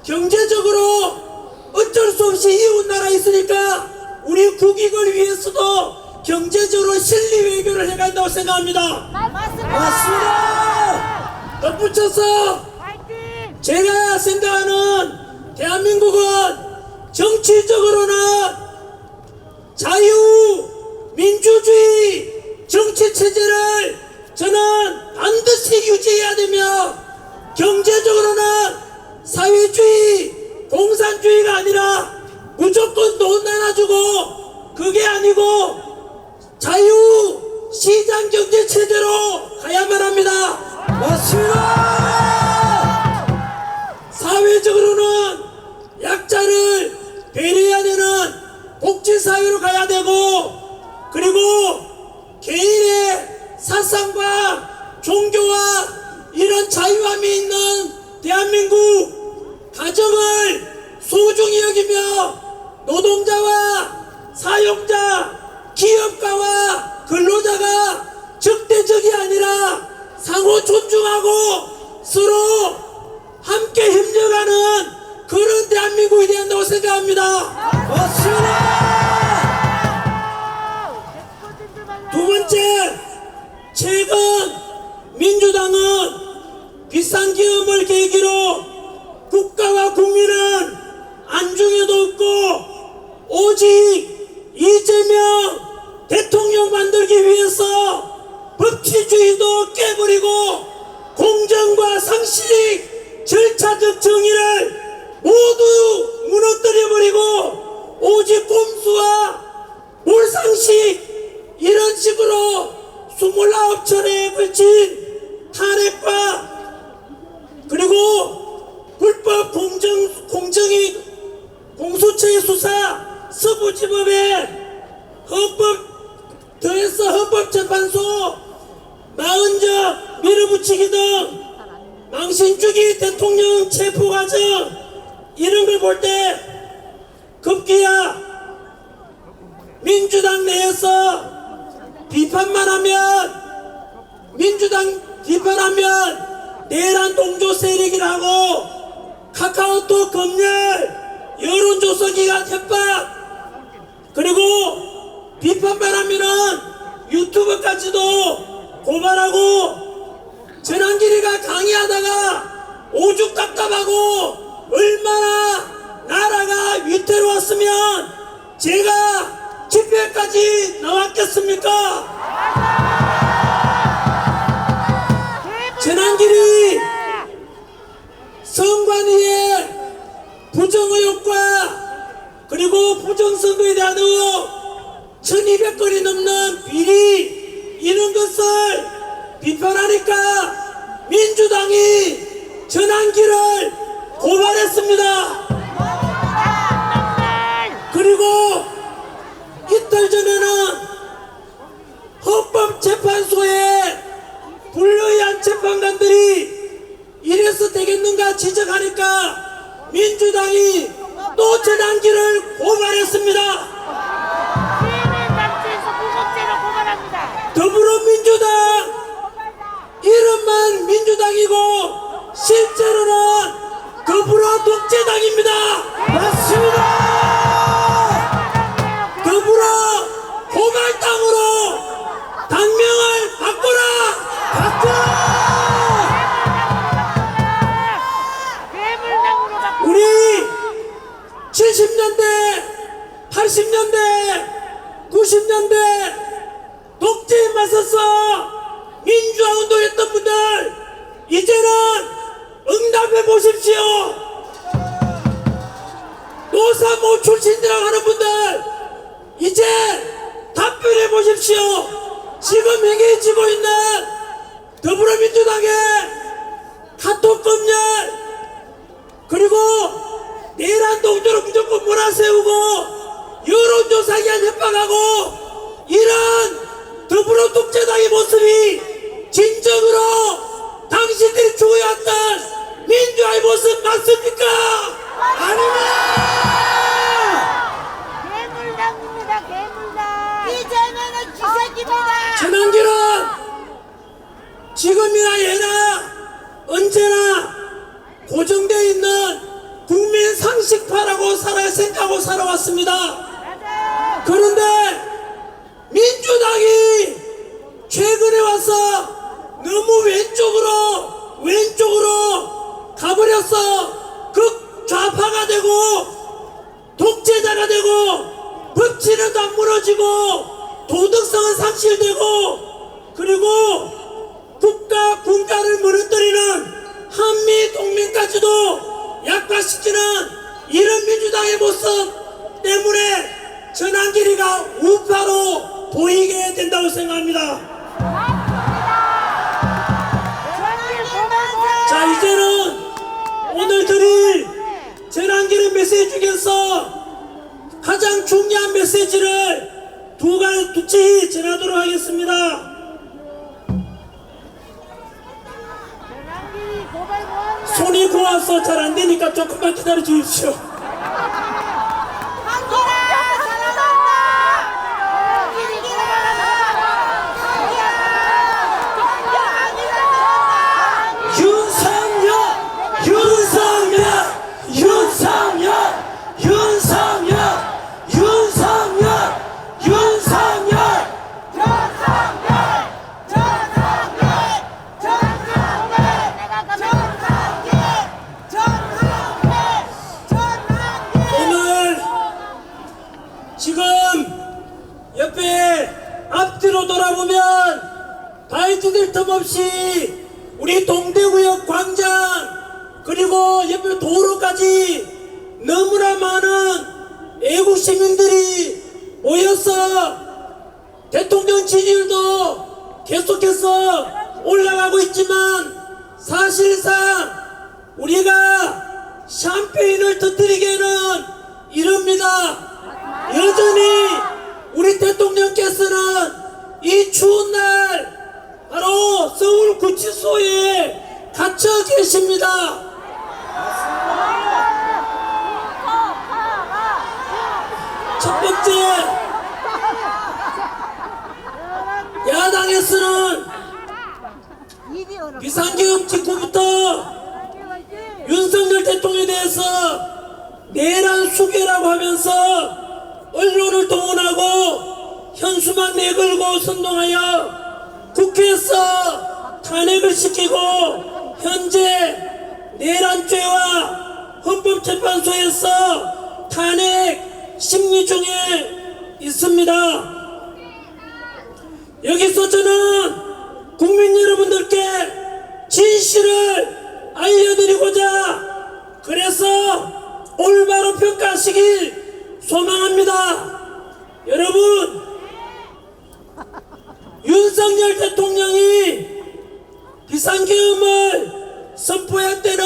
경제적으로 어쩔 수 없이 이웃나라 있으니까 우리 국익을 위해서도 경제적으로 실리 외교를 해야 한다고 생각합니다. 맞습니다. 덧붙여서 제가 생각하는 대한민국은 정치적으로는 자유민주주의 시장경제체제로 가야만 합니다. 맞습니다. 사회적으로는 약자를 배려해야 되는 복지사회로 가야 되고, 그리고 개인의 사상과 종교와 이런 자유함이 있는 대한민국 가정을 소중히 여기며 노동자와 사용자, 기업가와 근로자가 적대적이 아니라 상호 존중하고 서로 함께 협력하는 그런 대한민국이 되야 한다고 생각합니다. 맞습니다. 두 번째, 최근 민주당은 비상기금을 계기로 국가와 국민은 안중에도 없고 오직 이재명 대통령 만들기 위해서 법치주의도 깨버리고 공정과 상식, 절차적 정의를 모두 무너뜨려버리고 오직 꼼수와 몰상식 이런 식으로 29차례에 걸친 탄핵과 그리고 불법 공수처의 수사 서부지법에 헌법재판소 40적 밀어붙이기 등 망신주기 대통령 체포 과정 이런 걸 볼 때 급기야 민주당 내에서 민주당 비판하면 내란 동조 세력이라고 카카오톡 검열 여론조사기관 협박 그리고 비판만 하면은 유튜브까지도 고발하고 전환길이가 강의하다가 오죽 답답하고 얼마나 나라가 위태로웠으면 제가 집회까지 나왔겠습니까? 전환길이 선관위의 부정의혹과 그리고 부정선거에 대한 의혹 1200건이 넘는 비리 이런 것을 비판하니까 민주당이 전환길을 고발했습니다. 그리고 이틀 전에는 헌법재판소에 불의한 재판관들이 이래서 되겠는가 지적하니까 민주당이 또 전환길을 고발했습니다. 더불어민주당 이름만 민주당이고 실제로는 더불어 독재당입니다. 맞습니다. 더불어 고갈당으로 당명을 바꿔라. 우리 70년대 80년대 90년대 독재에 맞서서 민주화 운동했던 분들 이제는 응답해 보십시오. 노사모 출신이라고 하는 분들 이제 답변해 보십시오. 지금 행해지고 있는 더불어민주당의 카톡 검열 그리고 내란 동조로 무조건 몰아세우고 여론조사기관 협박하고 이런 더불어 독재당의 모습이 진정으로 당신들이 추구해왔던 민주화의 모습 맞습니까? 아닙니다. 괴물당입니다. 괴물당. 이제는 기색입니다. 전환길은 지금이나 예나 언제나 고정되어 있는 국민 상식파라고 생각하고 살아왔습니다. 맞아요. 그런데 민주당이 최근에 와서 너무 왼쪽으로 가버려서 극좌파가 되고 독재자가 되고 법치는 다 무너지고 도덕성은 상실되고 그리고 국가 군가를 무너뜨리는 한미 동맹까지도 약화시키는 이런 민주당의 모습 때문에 전환길이가 우파로 보이게 된다고 생각합니다. 메시지 중에서 가장 중요한 메시지를 두치 전하도록 하겠습니다. 전환기 고발 고한다. 손이 고와서 잘 안 되니까 조금만 기다려 주십시오. 한기라 사랑한다. 한기라 윤석열, 윤석열, 윤석열, 윤석열, 윤석열, 윤석열. 오늘 지금 옆에 앞뒤로 돌아보면 바이트될 틈 없이 우리 동대구역 광장 그리고 옆에 도로까지 너무나 많은 애국 시민들이 모여서 대통령 지지율도 계속해서 올라가고 있지만 사실상 우리가 샴페인을 터뜨리기에는 이릅니다. 여전히 우리 대통령께서는 이 추운 날 바로 서울 구치소에 갇혀 계십니다. 첫 번째, 야당에서는 비상계엄 직후부터 윤석열 대통령에 대해서 내란 수괴라고 하면서 언론을 동원하고 현수막 내걸고 선동하여 국회에서 탄핵을 시키고 현재 내란죄와 헌법재판소에서 탄핵 심리 중에 있습니다. 여기서 저는 국민 여러분들께 진실을 알려드리고자 그래서 올바로 평가하시길 소망합니다. 여러분, 윤석열 대통령이 비상계엄을 선포할 때는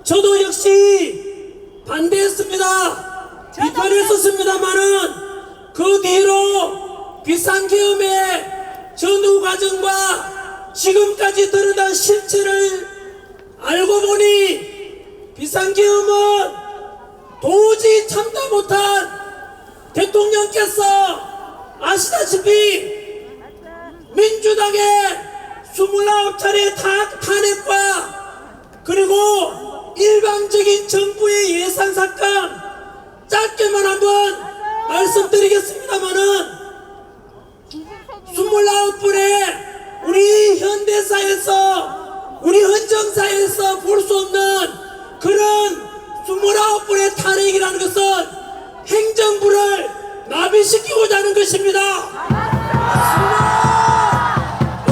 저도 역시 반대했습니다. 비판했었습니다만은 그 뒤로 비상계엄의 전후 과정과 지금까지 드러난 실체를 알고 보니 비상계엄은 도저히 참다 못한 대통령께서 아시다시피 민주당의 29차례 탄핵과 그리고 일방적인 정부의 예산삭감 짧게만 한번 말씀드리겠습니다마는 29분의 우리 현대사에서 우리 헌정사에서 볼 수 없는 그런 29분의 탄핵이라는 것은 행정부를 마비시키고자 하는 것입니다.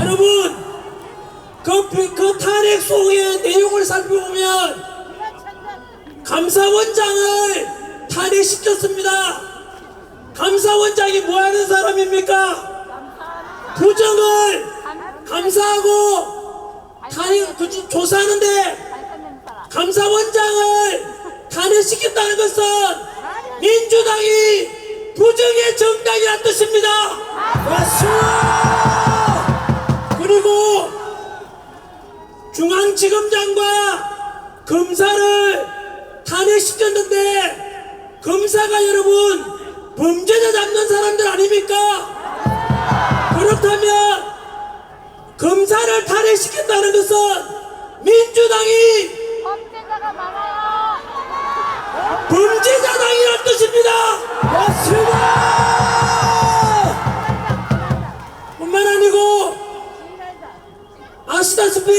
여러분, 그 탄핵 소의 내용을 살펴보면 감사원장을 탄핵시켰습니다. 감사원장이 뭐하는 사람입니까? 부정을 감사하고 탄핵 조사하는데 감사원장을 탄핵시킨다는 것은 민주당이 부정의 정당이라는 뜻입니다. 맞습니다. 그리고 중앙지검장과 검사를 탄핵시켰는데 검사가 여러분 범죄자 잡는 사람들 아닙니까? 그렇다면 검사를 탄핵시킨다는 것은 민주당이 범죄자가 많아요. 범죄자당이라는 뜻입니다. 맞습니다. 뿐만 아니고 아시다시피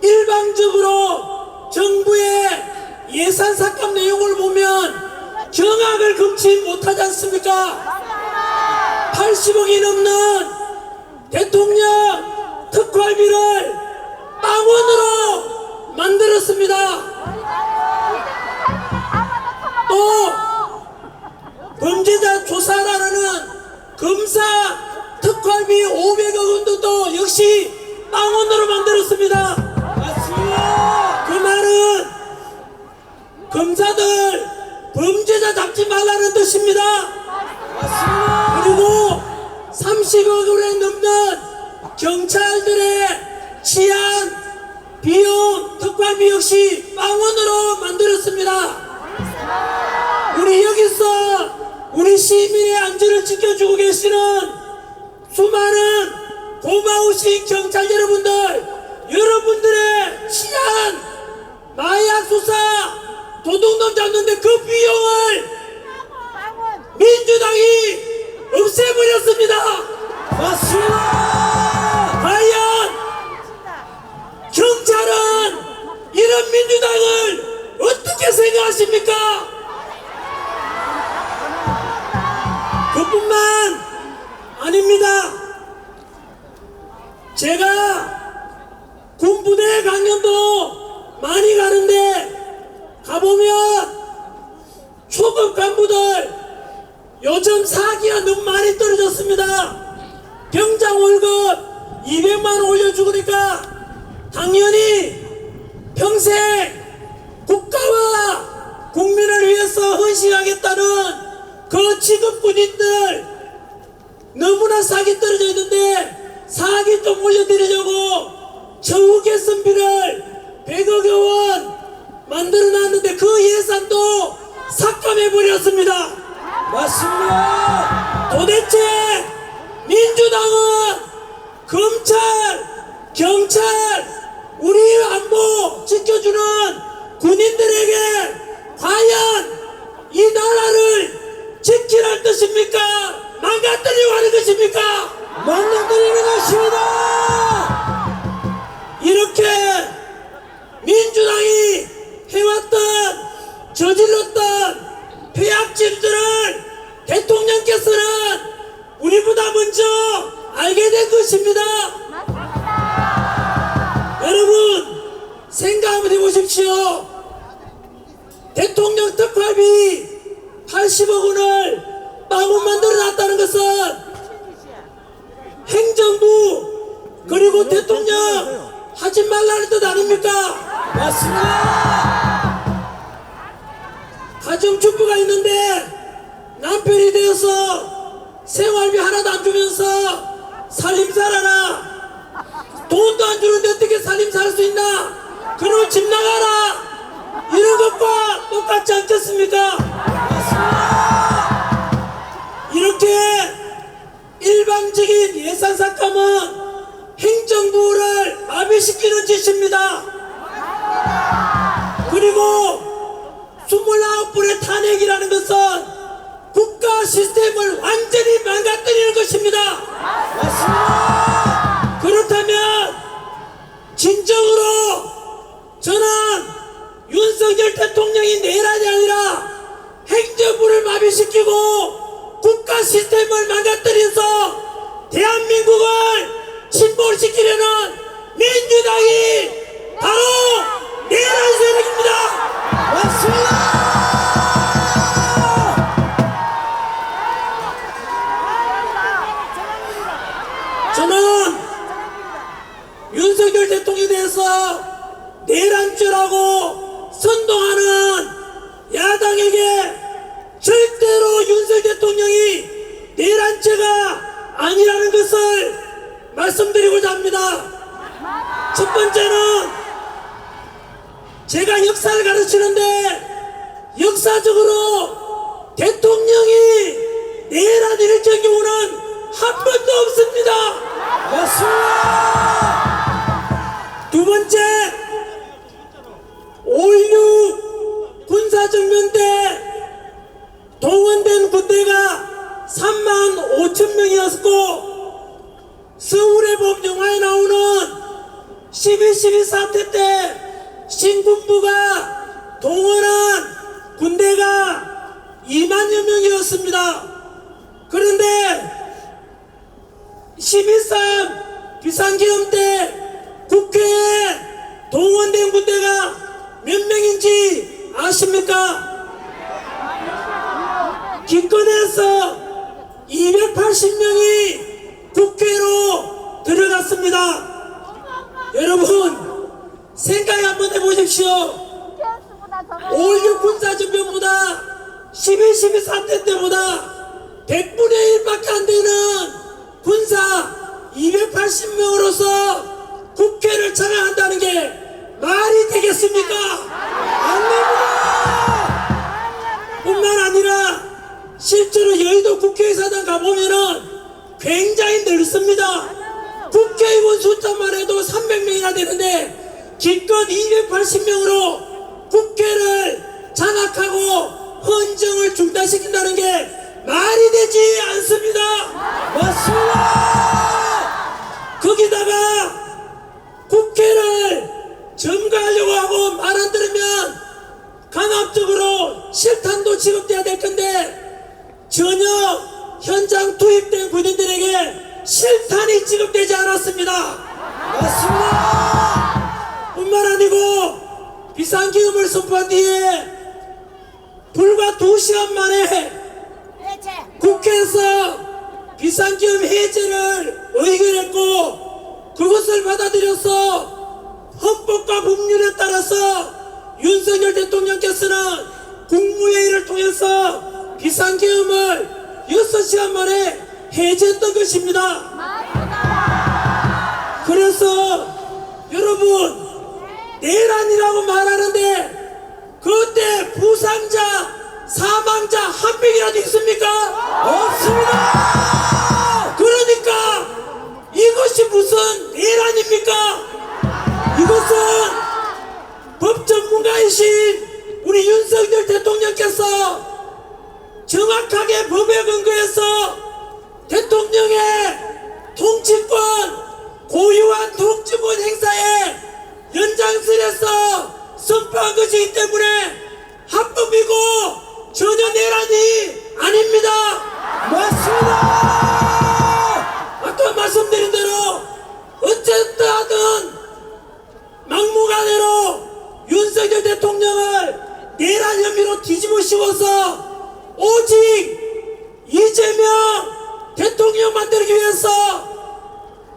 일방적으로 정부의 예산 삭감 내용을 보면 경악을 금치 못하지 않습니까? 80억이 넘는 대통령 특활비를 빵원으로 만들었습니다. 또 범죄자 조사라는 검사 특활비 500억 원도 역시 빵원으로 만들었습니다. 맞습니다. 그 말은 검사들 범죄자 잡지 말라는 뜻입니다. 맞습니다. 그리고 30억 원에 넘는 경찰들의 치안, 비용, 특활비 역시 빵원으로 만들었습니다. 우리 여기서 우리 시민의 안전을 지켜주고 계시는 수많은 고마우신 경찰 여러분들의 치안, 마약 수사, 도둑놈 잡는데 그 비용을 민주당이 없애버렸습니다. 맞습니다. 과연 경찰은 이런 민주당을 어떻게 생각하십니까? 그뿐만 아닙니다. 제가 군부대 강연도 많이 가는데 가보면 초급 간부들 요즘 사기가 너무 많이 떨어졌습니다. 병장 월급 200만 원 올려주니까 당연히 평생 국가와 국민을 위해서 헌신하겠다는 그 직업 군인들 너무나 사기 떨어져 있는데 사기 좀 올려드리려고 처우 개선비를 100억 원 만들어놨는데 그 예산도 삭감해버렸습니다. 맞습니다. 도대체 민주당은 검찰, 경찰, 우리 안보 지켜주는 군인들에게 과연 이 나라를 지키라는 뜻입니까? 망가뜨리려고 하는 것입니까? 망가뜨리는 것입니다. 이렇게 민주당이 해왔던 저질렀던 폐악질들을 대통령께서는 우리보다 먼저 알게 된 것입니다. 여러분 생각 한번 해보십시오. 대통령 특활비 80억 원을 마구 만들어놨다는 것은 행정부 그리고 대통령 하지 말라는 뜻 아닙니까? 맞습니다. 가정주부가 있는데 남편이 되어서 생활비 하나도 안 주면서 살림살아라. 돈도 안 주는데 어떻게 살림살 수 있나? 그럼 집 나가라. 이런 것과 똑같지 않겠습니까? 이렇게 일방적인 예산 삭감은 행정부를 마비시키는 짓입니다. 그리고 29분의 탄핵이라는 것은 국가 시스템을 완전히 망가뜨리는 것입니다. 맞습니다. 그렇다면 진정으로 저는 윤석열 대통령이 내란이 아니라 행정부를 마비시키고 국가 시스템을 망가뜨려서 대한민국을 침몰시키려는 민주당이 바로 내란 세력입니다. 맞습니다. 저는 윤석열 대통령에 대해서 내란죄라고 선동하는 야당에게 절대로 윤석열 대통령이 내란죄가 아니라는 것을 말씀드리고자 합니다. 첫 번째는 제가 역사를 가르치는데 역사적으로 대통령이 내란 일으킨 경우는 한 번도 없습니다. 맞습니다. 두 번째, 5.16 군사정변 때 동원된 군대가 3만 5천 명이었고 서울의 봄 영화에 나오는 12.12 사태 때 신군부가 동원한 군대가 2만여 명이었습니다. 그런데 12.3 비상계엄 때 국회에 동원된 군대가 몇 명인지 아십니까? 기권해서 280명이 국회로 들어갔습니다. 여러분 생각 한번 해보십시오. 5.16 12.12 사태 때보다 100분의 1밖에 안 되는 군사 280명으로서 국회를 장악한다는 게 말이 되겠습니까? 안 됩니다. 뿐만 아니라 실제로 여의도 국회의사당 가보면은 굉장히 넓습니다. 국회의원 숫자만 해도 300명이나 되는데 기껏 280명으로 국회를 장악하고 헌정을 중단시킨다는 게 말이 되지 않습니다. 맞습니다. 거기다가 국회를 점거하려고 하고 말 안 들으면 강압적으로 실탄도 지급돼야 될 건데 전혀 현장 투입된 군인들에게 실탄이 지급되지 않았습니다. 맞습니다. 뿐만 아니고 비상계엄을 선포한 뒤에 불과 2시간 만에 국회에서 비상계엄 해제를 의결했고 그것을 받아들여서 헌법과 법률에 따라서 윤석열 대통령께서는 국무회의를 통해서 비상계엄을 6시간 만에 해제했던 것입니다. 그래서 여러분 내란이라고 말하는데 그때 부상자 사망자 한 명이라도 있습니까? 없습니다. 그러니까 이것이 무슨 내란입니까? 이것은 법 전문가이신 우리 윤석열 대통령께서 정확하게 법에 근거해서 대통령의 통치권 고유한 통치권 행사에 연장선에서 선포한 것이기 때문에 합법이고 전혀 내란이 아닙니다. 맞습니다. 아까 말씀드린 대로 어쨌든 하든 막무가내로 윤석열 대통령을 내란 혐의로 뒤집어 씌워서 오직 이재명 대통령 만들기 위해서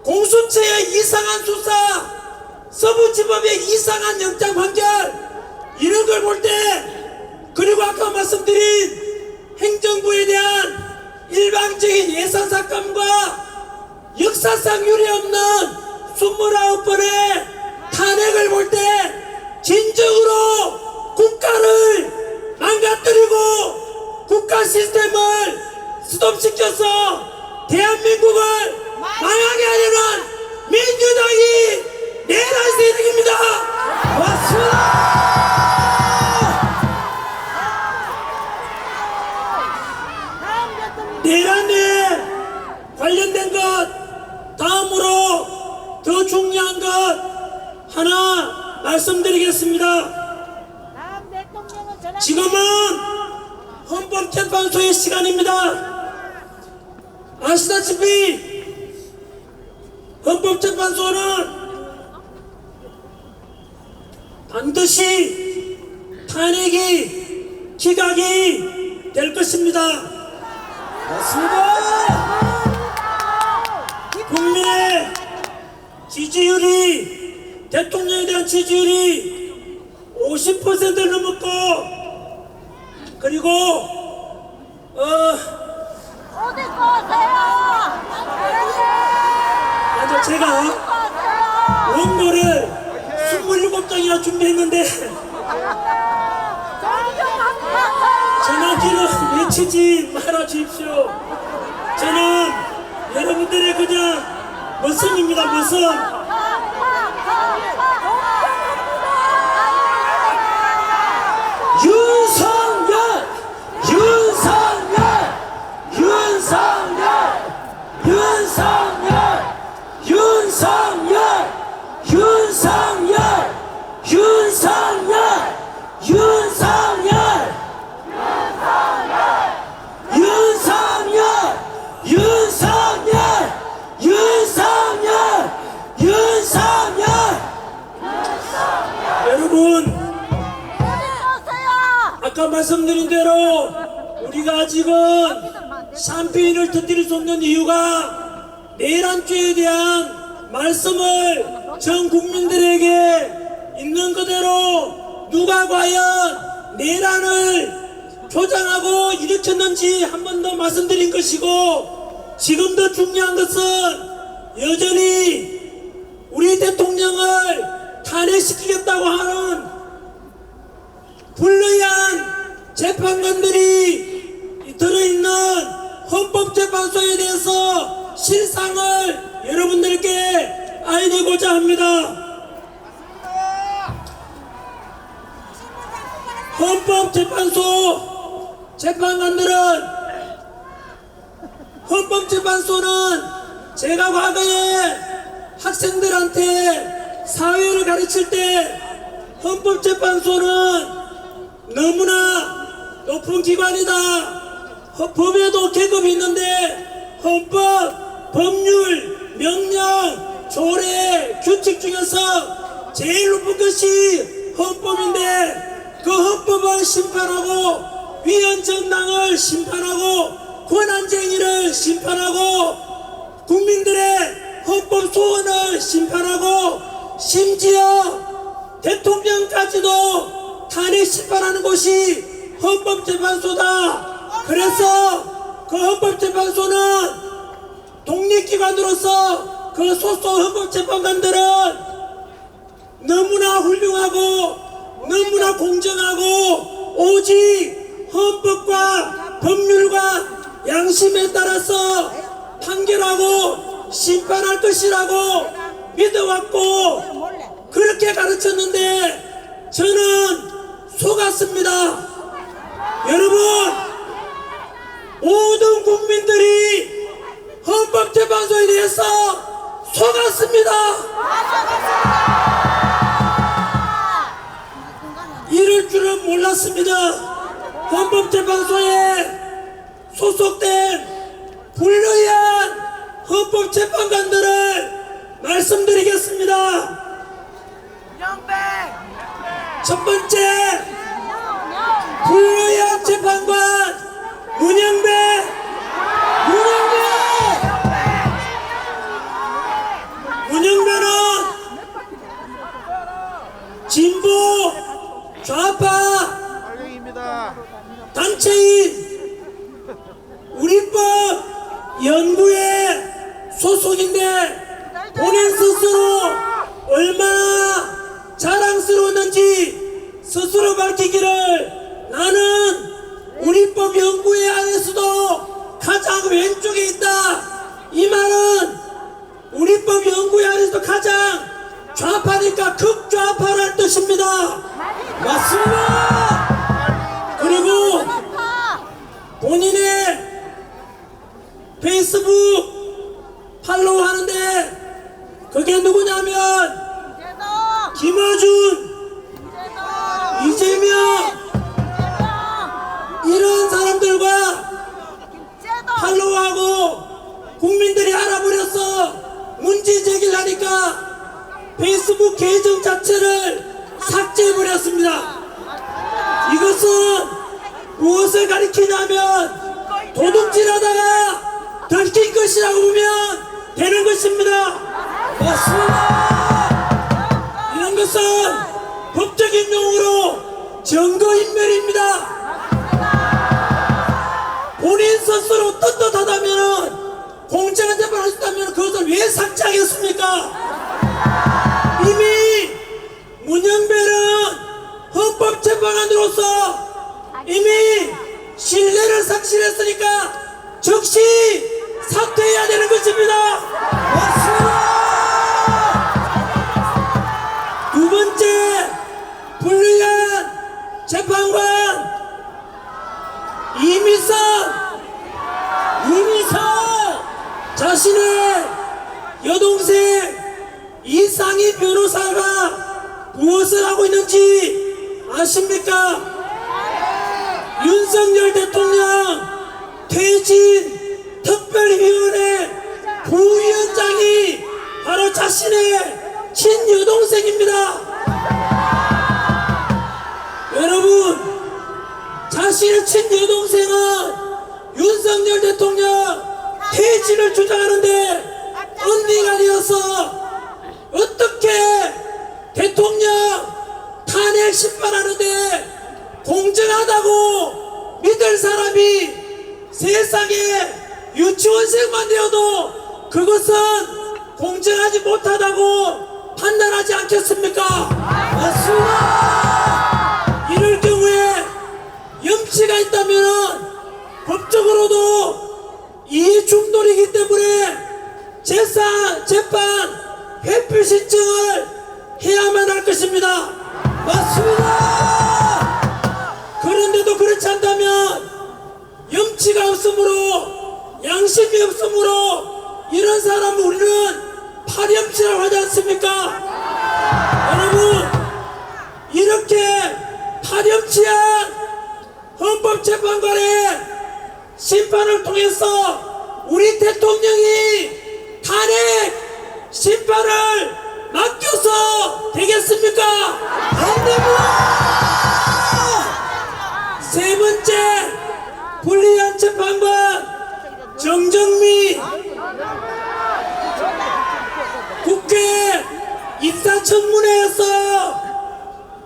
공수처의 이상한 수사, 서부지법의 이상한 영장 판결 이런 걸 볼 때 그리고 아까 말씀드린 행정부에 대한 일방적인 예산 삭감과 역사상 유례없는 29번의 탄핵을 볼 때 진정으로 국가를 망가뜨리고 국가 시스템을 스톱시켜서 대한민국을 망하게 하려는 민주당이 내란 세력입니다. 맞습니다. 내란에 관련된 것 다음으로 더 중요한 것 하나 말씀드리겠습니다. 지금은 헌법재판소의 시간입니다. 아시다시피 헌법재판소는 반드시 탄핵이 기각이 될 것입니다. 맞습니다. 국민의 지지율이 대통령에 대한 지지율이 50%를 넘었고 그리고 어디 거세요? 먼저 제가 원고를 27장이나 준비했는데 전화기를 외치지 말아 주십시오. 저는 여러분들의 그냥 머슴입니다. 머슴. 윤석열, 윤석열, 윤석열, 윤석열, 윤석열, 윤석열, 윤석열, 윤석열, 윤석열, 윤석열, 윤석열, 윤석열. 여러분 아까 말씀드린 대로 우리가 아직은 샴페인을 터뜨릴 수 없는 이유가 내란죄에 대한 말씀을 전 국민들에게 있는 그대로 누가 과연 내란을 조장하고 일으켰는지 한 번 더 말씀드린 것이고, 지금 더 중요한 것은 여전히 우리 대통령을 탄핵시키겠다고 하는 불의한 재판관들이 들어있는 헌법재판소에 대해서 실상을 여러분들께 알리고자 합니다. 헌법재판소 헌법재판소는 제가 과거에 학생들한테 사회를 가르칠 때 헌법재판소는 너무나 높은 기관이다. 법에도 계급이 있는데 헌법, 법률, 명령, 조례, 규칙 중에서 제일 높은 것이 헌법인데, 그 헌법을 심판하고 위헌정당을 심판하고 권한쟁의를 심판하고 국민들의 헌법 소원을 심판하고 심지어 대통령까지도 탄핵 심판하는 곳이 헌법재판소다. 그래서 그 헌법재판소는 독립기관으로서 그 소속 헌법재판관들은 너무나 훌륭하고 너무나 공정하고 오직 헌법과 법률과 양심에 따라서 판결하고 심판할 것이라고 믿어왔고 그렇게 가르쳤는데 저는 속았습니다. 여러분, 모든 국민들이 헌법재판소에 대해서 속았습니다. 이럴 줄은 몰랐습니다. 헌법재판소에 소속된 불의한 헌법재판관들을 말씀드리겠습니다. 첫 번째, 불의한 재판관 문영배. 문영배는 진보 좌파 단체인 우리법 연구회 소속인데 본인 스스로 얼마나 자랑스러웠는지 스스로 밝히기를, 나는 우리법 연구회 안에서도 가장 왼쪽에 있다. 이 말은 우리법 연구회 안에서도 가장 좌파니까 극좌파라는 뜻입니다. 맞습니다. 그리고 본인의 페이스북 팔로우 하는데 그게 누구냐면 김어준, 이재명 이런 사람들과 팔로우하고 국민들이 알아버려서 문제 제기를 하니까 페이스북 계정 자체를 삭제해버렸습니다. 이것은 무엇을 가리키냐면 도둑질하다가 들킨 것이라고 보면 되는 것입니다. 맞습니다. 이런 것은 법적인 용어로 증거인멸입니다. 본인 스스로 떳떳하다면 공정한 재판을 할 수 있다면 그것을 왜 삭제하겠습니까? 이미 문영배는 헌법재판관으로서 이미 신뢰를 상실했으니까 즉시 사퇴해야 되는 것입니다. 맞습니다. 두 번째, 불리한 재판관 이미선 자신의 여동생 이상희 변호사가 무엇을 하고 있는지 아십니까? 윤석열 대통령 퇴진 특별위원회 부위원장이 바로 자신의 친여동생입니다. 여러분, 자신의 친여동생은 윤석열 대통령 퇴진을 주장하는데 언니가 되어서 어떻게 대통령 탄핵 심판하는데 공정하다고 되어도 그것은 공정하지 못하다고 판단하지 않겠습니까? 맞습니다. 이럴 경우에 염치가 있다면 법적으로도 이해 충돌이기 때문에 재판 회피 신청을 해야만 할 것입니다. 맞습니다. 그런데도 그렇지 않다면 염치가 없으므로 양심이 없으므로 이런 사람을 우리는 파렴치라고 하지 않습니까? 여러분, 이렇게 파렴치한 헌법재판관의 심판을 통해서 우리 대통령이 탄핵 심판을 맡겨서 되겠습니까? 안 됩니다. 세 번째, 불리한 재판관 정정미 국회 인사청문회에서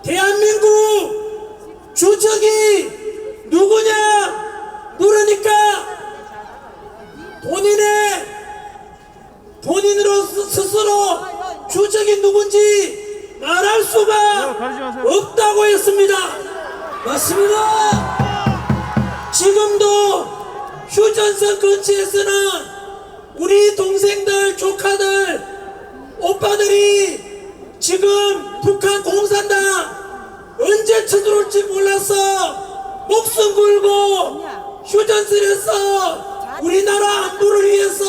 대한민국 주적이 누구냐 물으니까 본인으로 스스로 주적이 누군지 말할 수가 없다고 했습니다. 맞습니다. 지금도 휴전선 근처에서는 우리 동생들, 조카들, 오빠들이 지금 북한 공산당 언제 쳐들어올지 몰라서 목숨 걸고 휴전선에서 우리나라 안보를 위해서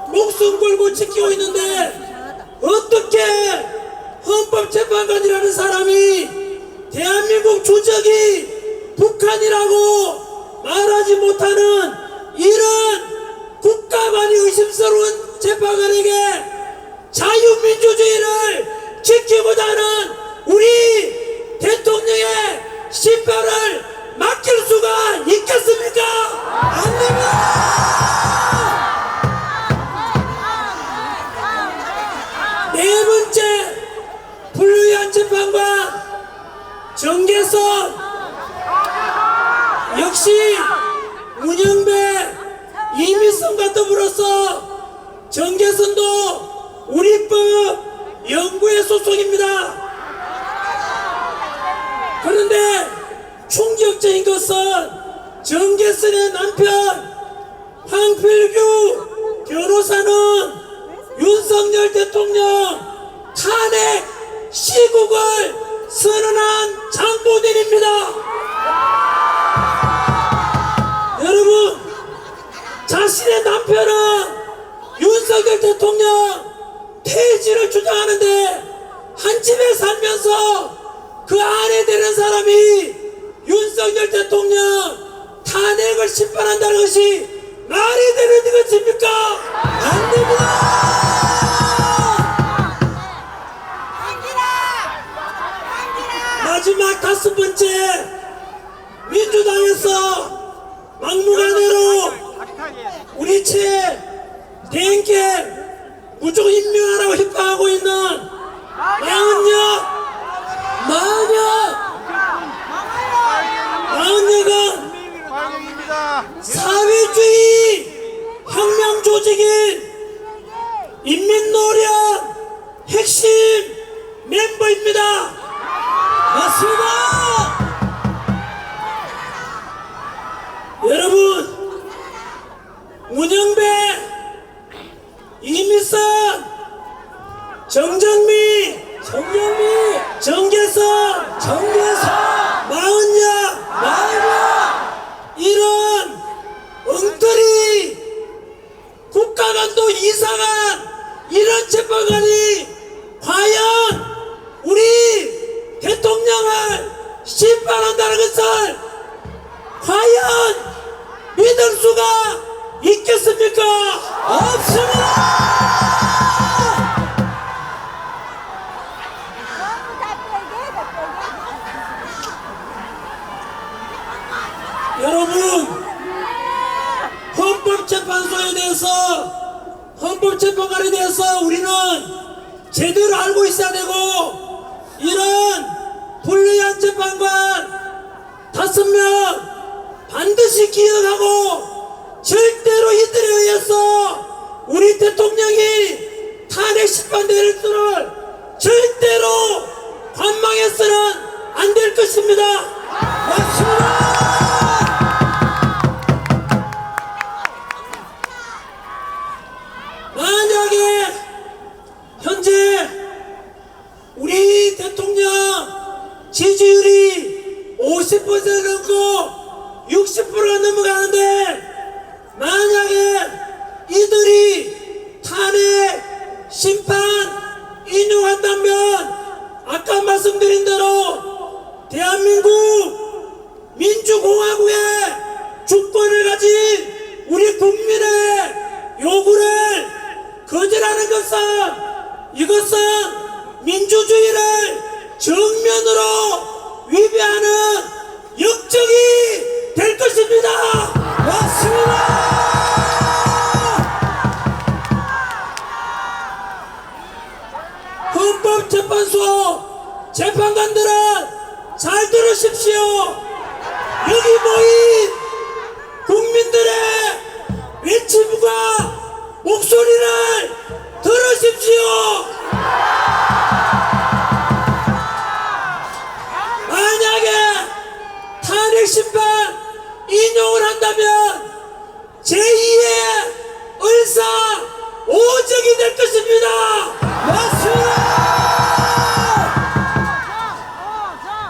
목숨 걸고 지키고 있는데 어떻게 헌법재판관이라는 사람이 대한민국 주적이 북한이라고 말하지 못하는 이런 국가관이 의심스러운 재판관에게 자유민주주의를 지키고자 하는 우리 대통령의 심판을 맡길 수가 있겠습니까? 안 됩니다. 네 번째, 불리한 재판관 정계선 역시 문영배, 이미성과 더불어서 정계선도 우리법 연구회 소속입니다. 그런데 충격적인 것은 정계선의 남편 황필규 변호사는 윤석열 대통령 탄핵 시국을 선언한 장본인입니다. 여러분, 자신의 남편은 윤석열 대통령 폐지를 주장하는데 한 집에 살면서 그 아내 되는 사람이 윤석열 대통령 탄핵을 심판한다는 것이 말이 되는 것입니까? 안 됩니다. 마지막 다섯 번째, 민주당에서 막무가내로 우리 채 대행께 무조건 임명하라고 협박하고 있는 마흔여가 사회주의 혁명 조직인 인민노련 핵심 멤버입니다. 맞습니다. 여러분, 문영배, 이미선, 정정미, 정계선, 마흔야 이런 엉터리 국가간도 이상한 이런 재판관이 과연 우리 대통령을 심판한다는 것을 과연 믿을 수가 있겠습니까? 없습니다. 여러분, 헌법재판소에 대해서, 헌법재판관에 대해서 우리는 제대로 알고 있어야 되고, 이런 불리한 재판관 5명 반드시 기억하고 절대로 이들에 의해서 우리 대통령이 탄핵 심판될 줄을 절대로 관망해서는 안 될 것입니다. 맞습니다. 만약에 현재 우리 대통령 지지율이 50% 넘고 60%가 넘어가는데 만약에 이들이 탄핵 심판 인용한다면 아까 말씀드린 대로 대한민국 민주공화국의 주권을 가진 우리 국민의 요구를 거절하는 것은 이것은 민주주의를 정면으로 위배하는 역적이 될 것입니다. 맞습니다. 헌법재판소 재판관들은 잘 들으십시오. 여기 모인 국민들의 외침과 목소리를 들으십시오. 만약에 탄핵 심판 인용을 한다면 제2의 을사 오적이 될 것입니다. 맞습니다.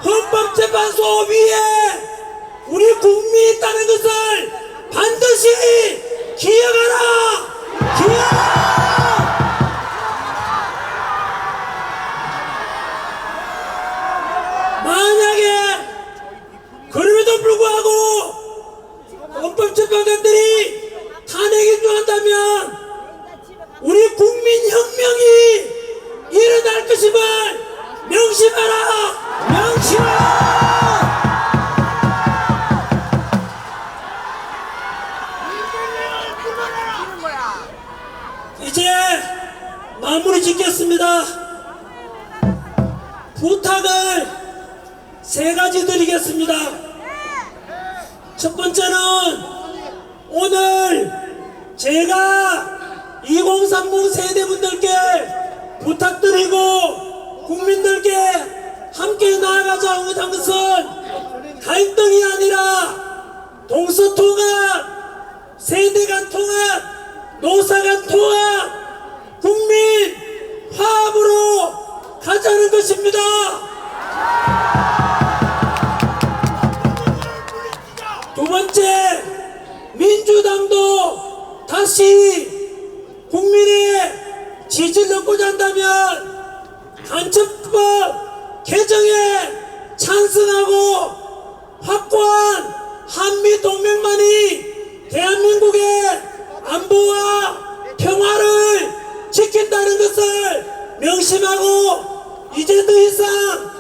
헌법재판소 위에 우리 국민이 있다는 것을 반드시 기억하라. 만약에 그럼에도 불구하고 헌법재판관들이 탄핵 인용한다면 우리 국민혁명이 일어날 것임을 명심하라. 명심하라. 이제 마무리 짓겠습니다. 부탁을 세 가지 드리겠습니다. 첫 번째는 오늘 제가 2030 세대분들께 부탁드리고 국민들께 함께 나아가자고 한 것은 갈등이 아니라 동서통합, 세대 간 통합, 노사 간 통합, 국민 화합으로 가자는 것입니다. 두 번째, 민주당도 다시 국민의 지지를 얻고자 한다면 간첩법 개정에 찬성하고 확고한 한미동맹만이 대한민국의 안보와 평화를 지킨다는 것을 명심하고 이제 더 이상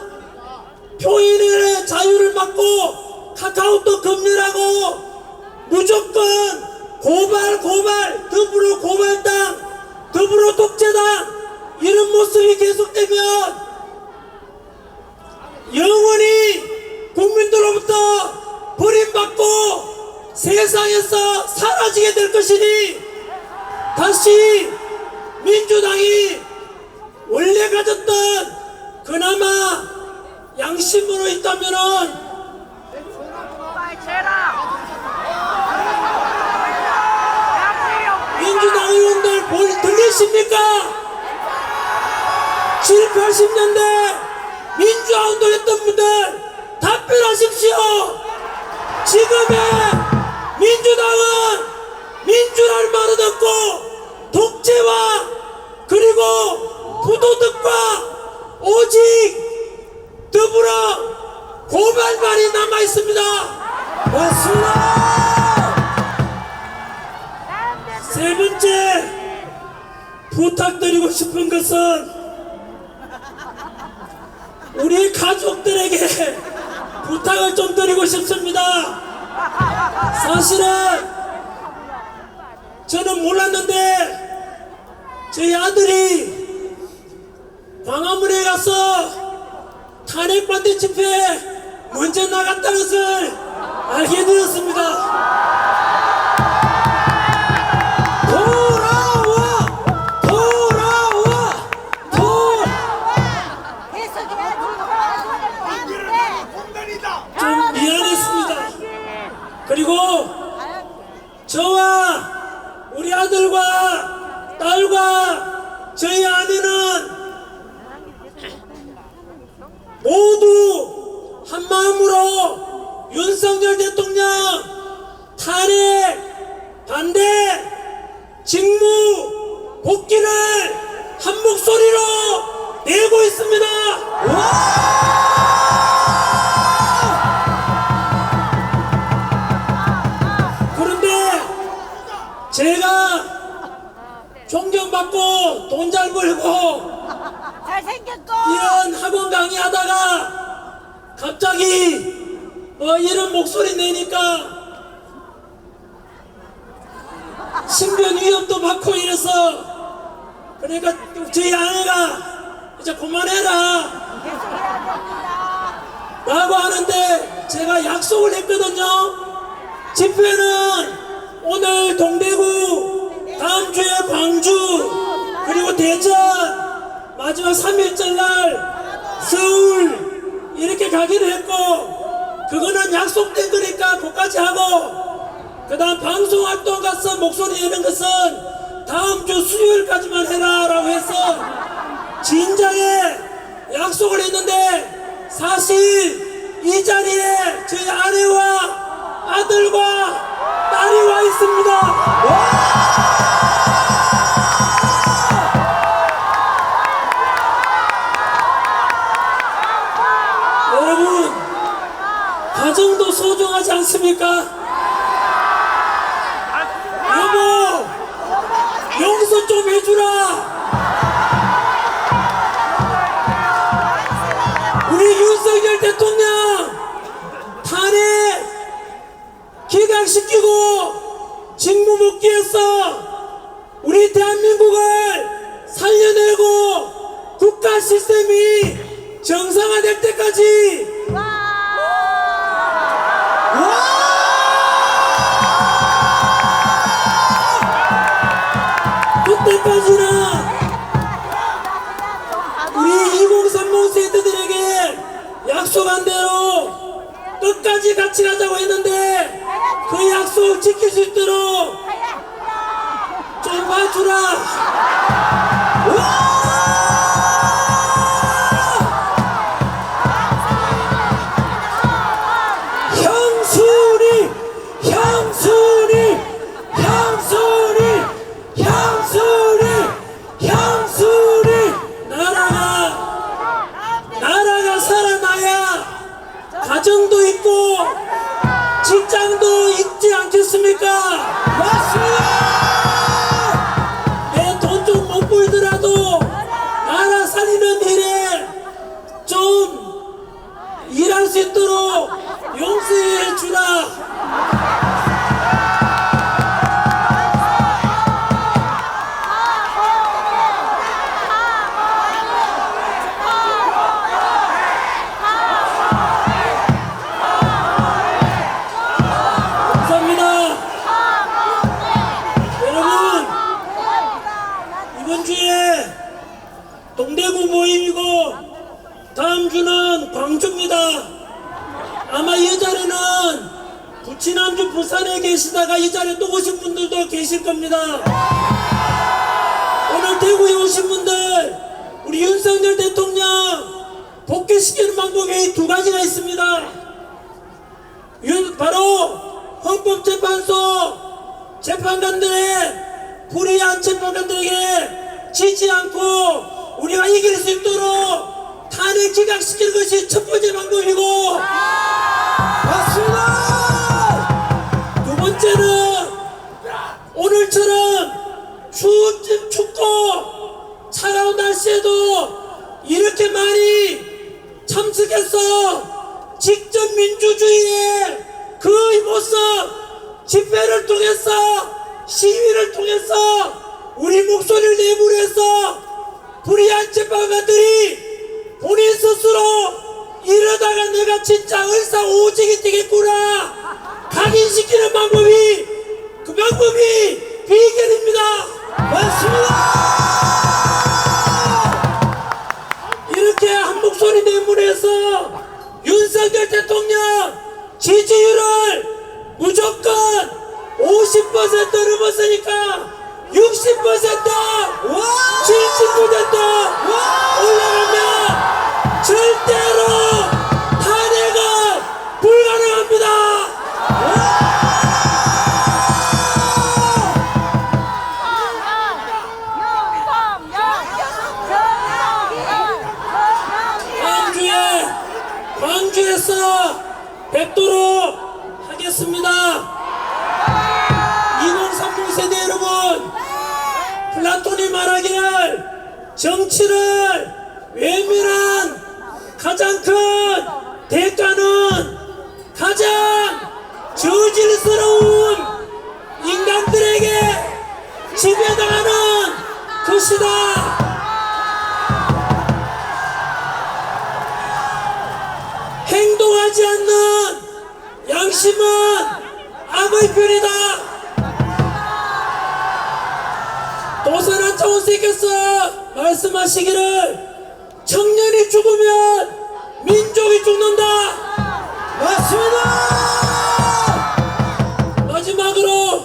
표현의 자유를 막고 카카오톡 금지하고 무조건 고발 더불어 고발당 더불어 독재당 이런 모습이 계속되면 영원히 국민들로부터 버림받고 세상에서 사라지게 될 것이니 다시 민주당이 원래 가졌던 그나마 양심으로 있다면은 민주당 의원들 들리십니까? 7, 80년대 민주화 운동했던 분들 답변하십시오. 지금의 민주당은 민주라는 말을 듣고 독재와 그리고 부도덕과 오직 더불어 고발만이 남아있습니다. 맞습니다. 세 번째 부탁드리고 싶은 것은 우리 가족들에게 부탁을 좀 드리고 싶습니다. 사실은 저는 몰랐는데 저희 아들이 광화문에 가서 탄핵 반대 집회에 먼저 나갔다는 것을 알게 되었습니다. 복귀를 한 목소리로 내고 있습니다. 그런데 제가 존경받고 돈 잘 벌고 잘생겼고 이런 학원 강의하다가 갑자기 이런 목소리 내니까 신변 위협도 받고 이래서 그러니까 저희 아내가 이제 그만해라 계속해야 됩니다. 라고 하는데 제가 약속을 했거든요. 집회는 오늘 동대구, 다음 주에 광주, 그리고 대전, 마지막 3일절 날 서울 이렇게 가기로 했고 그거는 약속된 거니까 그까지 하고 그 다음 방송활동 가서 목소리 내는 것은 다음 주 수요일까지만 해라 라고 해서 진작에 약속을 했는데 사실 이 자리에 저희 아내와 아들과 딸이 와 있습니다. 여러분 가정도 소중하지 않습니까? 여보 용서 좀 해주라. 우리 윤석열 대통령 탄핵 기각시키고 직무복귀해서 우리 대한민국을 살려내고 국가 시스템이 정상화될 때까지 그때까지는 우리 2030 세대들에게 약속한 대로 끝까지 같이 가자고 했는데 그 약속 지킬 수 있도록 좀 봐주라. 형수니 형수니 형수니 형수니 형수니 나라가 살아나야 가정도 있고 직장도 있지 않겠습니까? 맞습니다. 내 돈 좀 못 벌더라도 나라 살리는 일에 좀 일할 수 있도록 용서해 주라. 감사합니다. 여러분 이번 주에 동대구 모임이고 다음 주는 광주입니다. 아마 이 자리는 지난주 부산에 계시다가 이 자리에 또 오신 분들도 계실 겁니다. 오늘 대구에 오신 분들 우리 윤석열 대통령 복귀시키는 방법이 두 가지가 있습니다. 바로 헌법재판소 재판관들의 불의한 재판관들에게 지지 않고 우리가 이길 수 있도록 탄핵 기각시키는 것이 첫 번째 방법이고 맞습니다. 두 번째는 오늘처럼 춥고 차가운 날씨에도 이렇게 많이 참석해서 직접 민주주의의 그 모습 집회를 통해서 시위를 통해서 우리 목소리를 내부해서 불의한 재판관들이 본인 스스로 이러다가 내가 진짜 의사오직이 되겠구나 각인시키는 방법이 그 방법이 비결입니다. 맞습니다. 이렇게 한 목소리 내문해서 윤석열 대통령 지지율을 무조건 50% 넘었으니까 60% 70% 올라가면 절대로 탄핵은 불가능합니다. 위해서 뵙도록 하겠습니다. 2030 세대 여러분, 플라톤이 말하기를 정치를 외면한 가장 큰 대가는 가장 저질스러운 인간들에게 지배당하는 것이다. 행동하지 않는 양심은 악의 편이다. 도선 한창원께서 말씀하시기를 청년이 죽으면 민족이 죽는다. 맞습니다. 마지막으로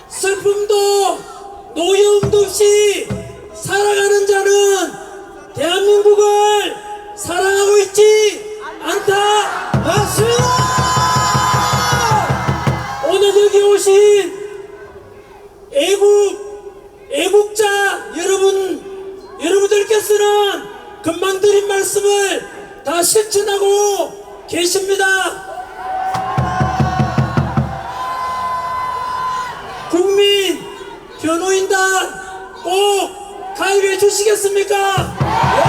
슬픔도 노여움도 없이 살아가는 자는 대한민국을 사랑하고 있지 않다. 맞습니다. 오늘 여기 오신 애국자 여러분들께서는 금방 드린 말씀을 다 실천하고 계십니다. 국민 변호인단 꼭 가입해 주시겠습니까?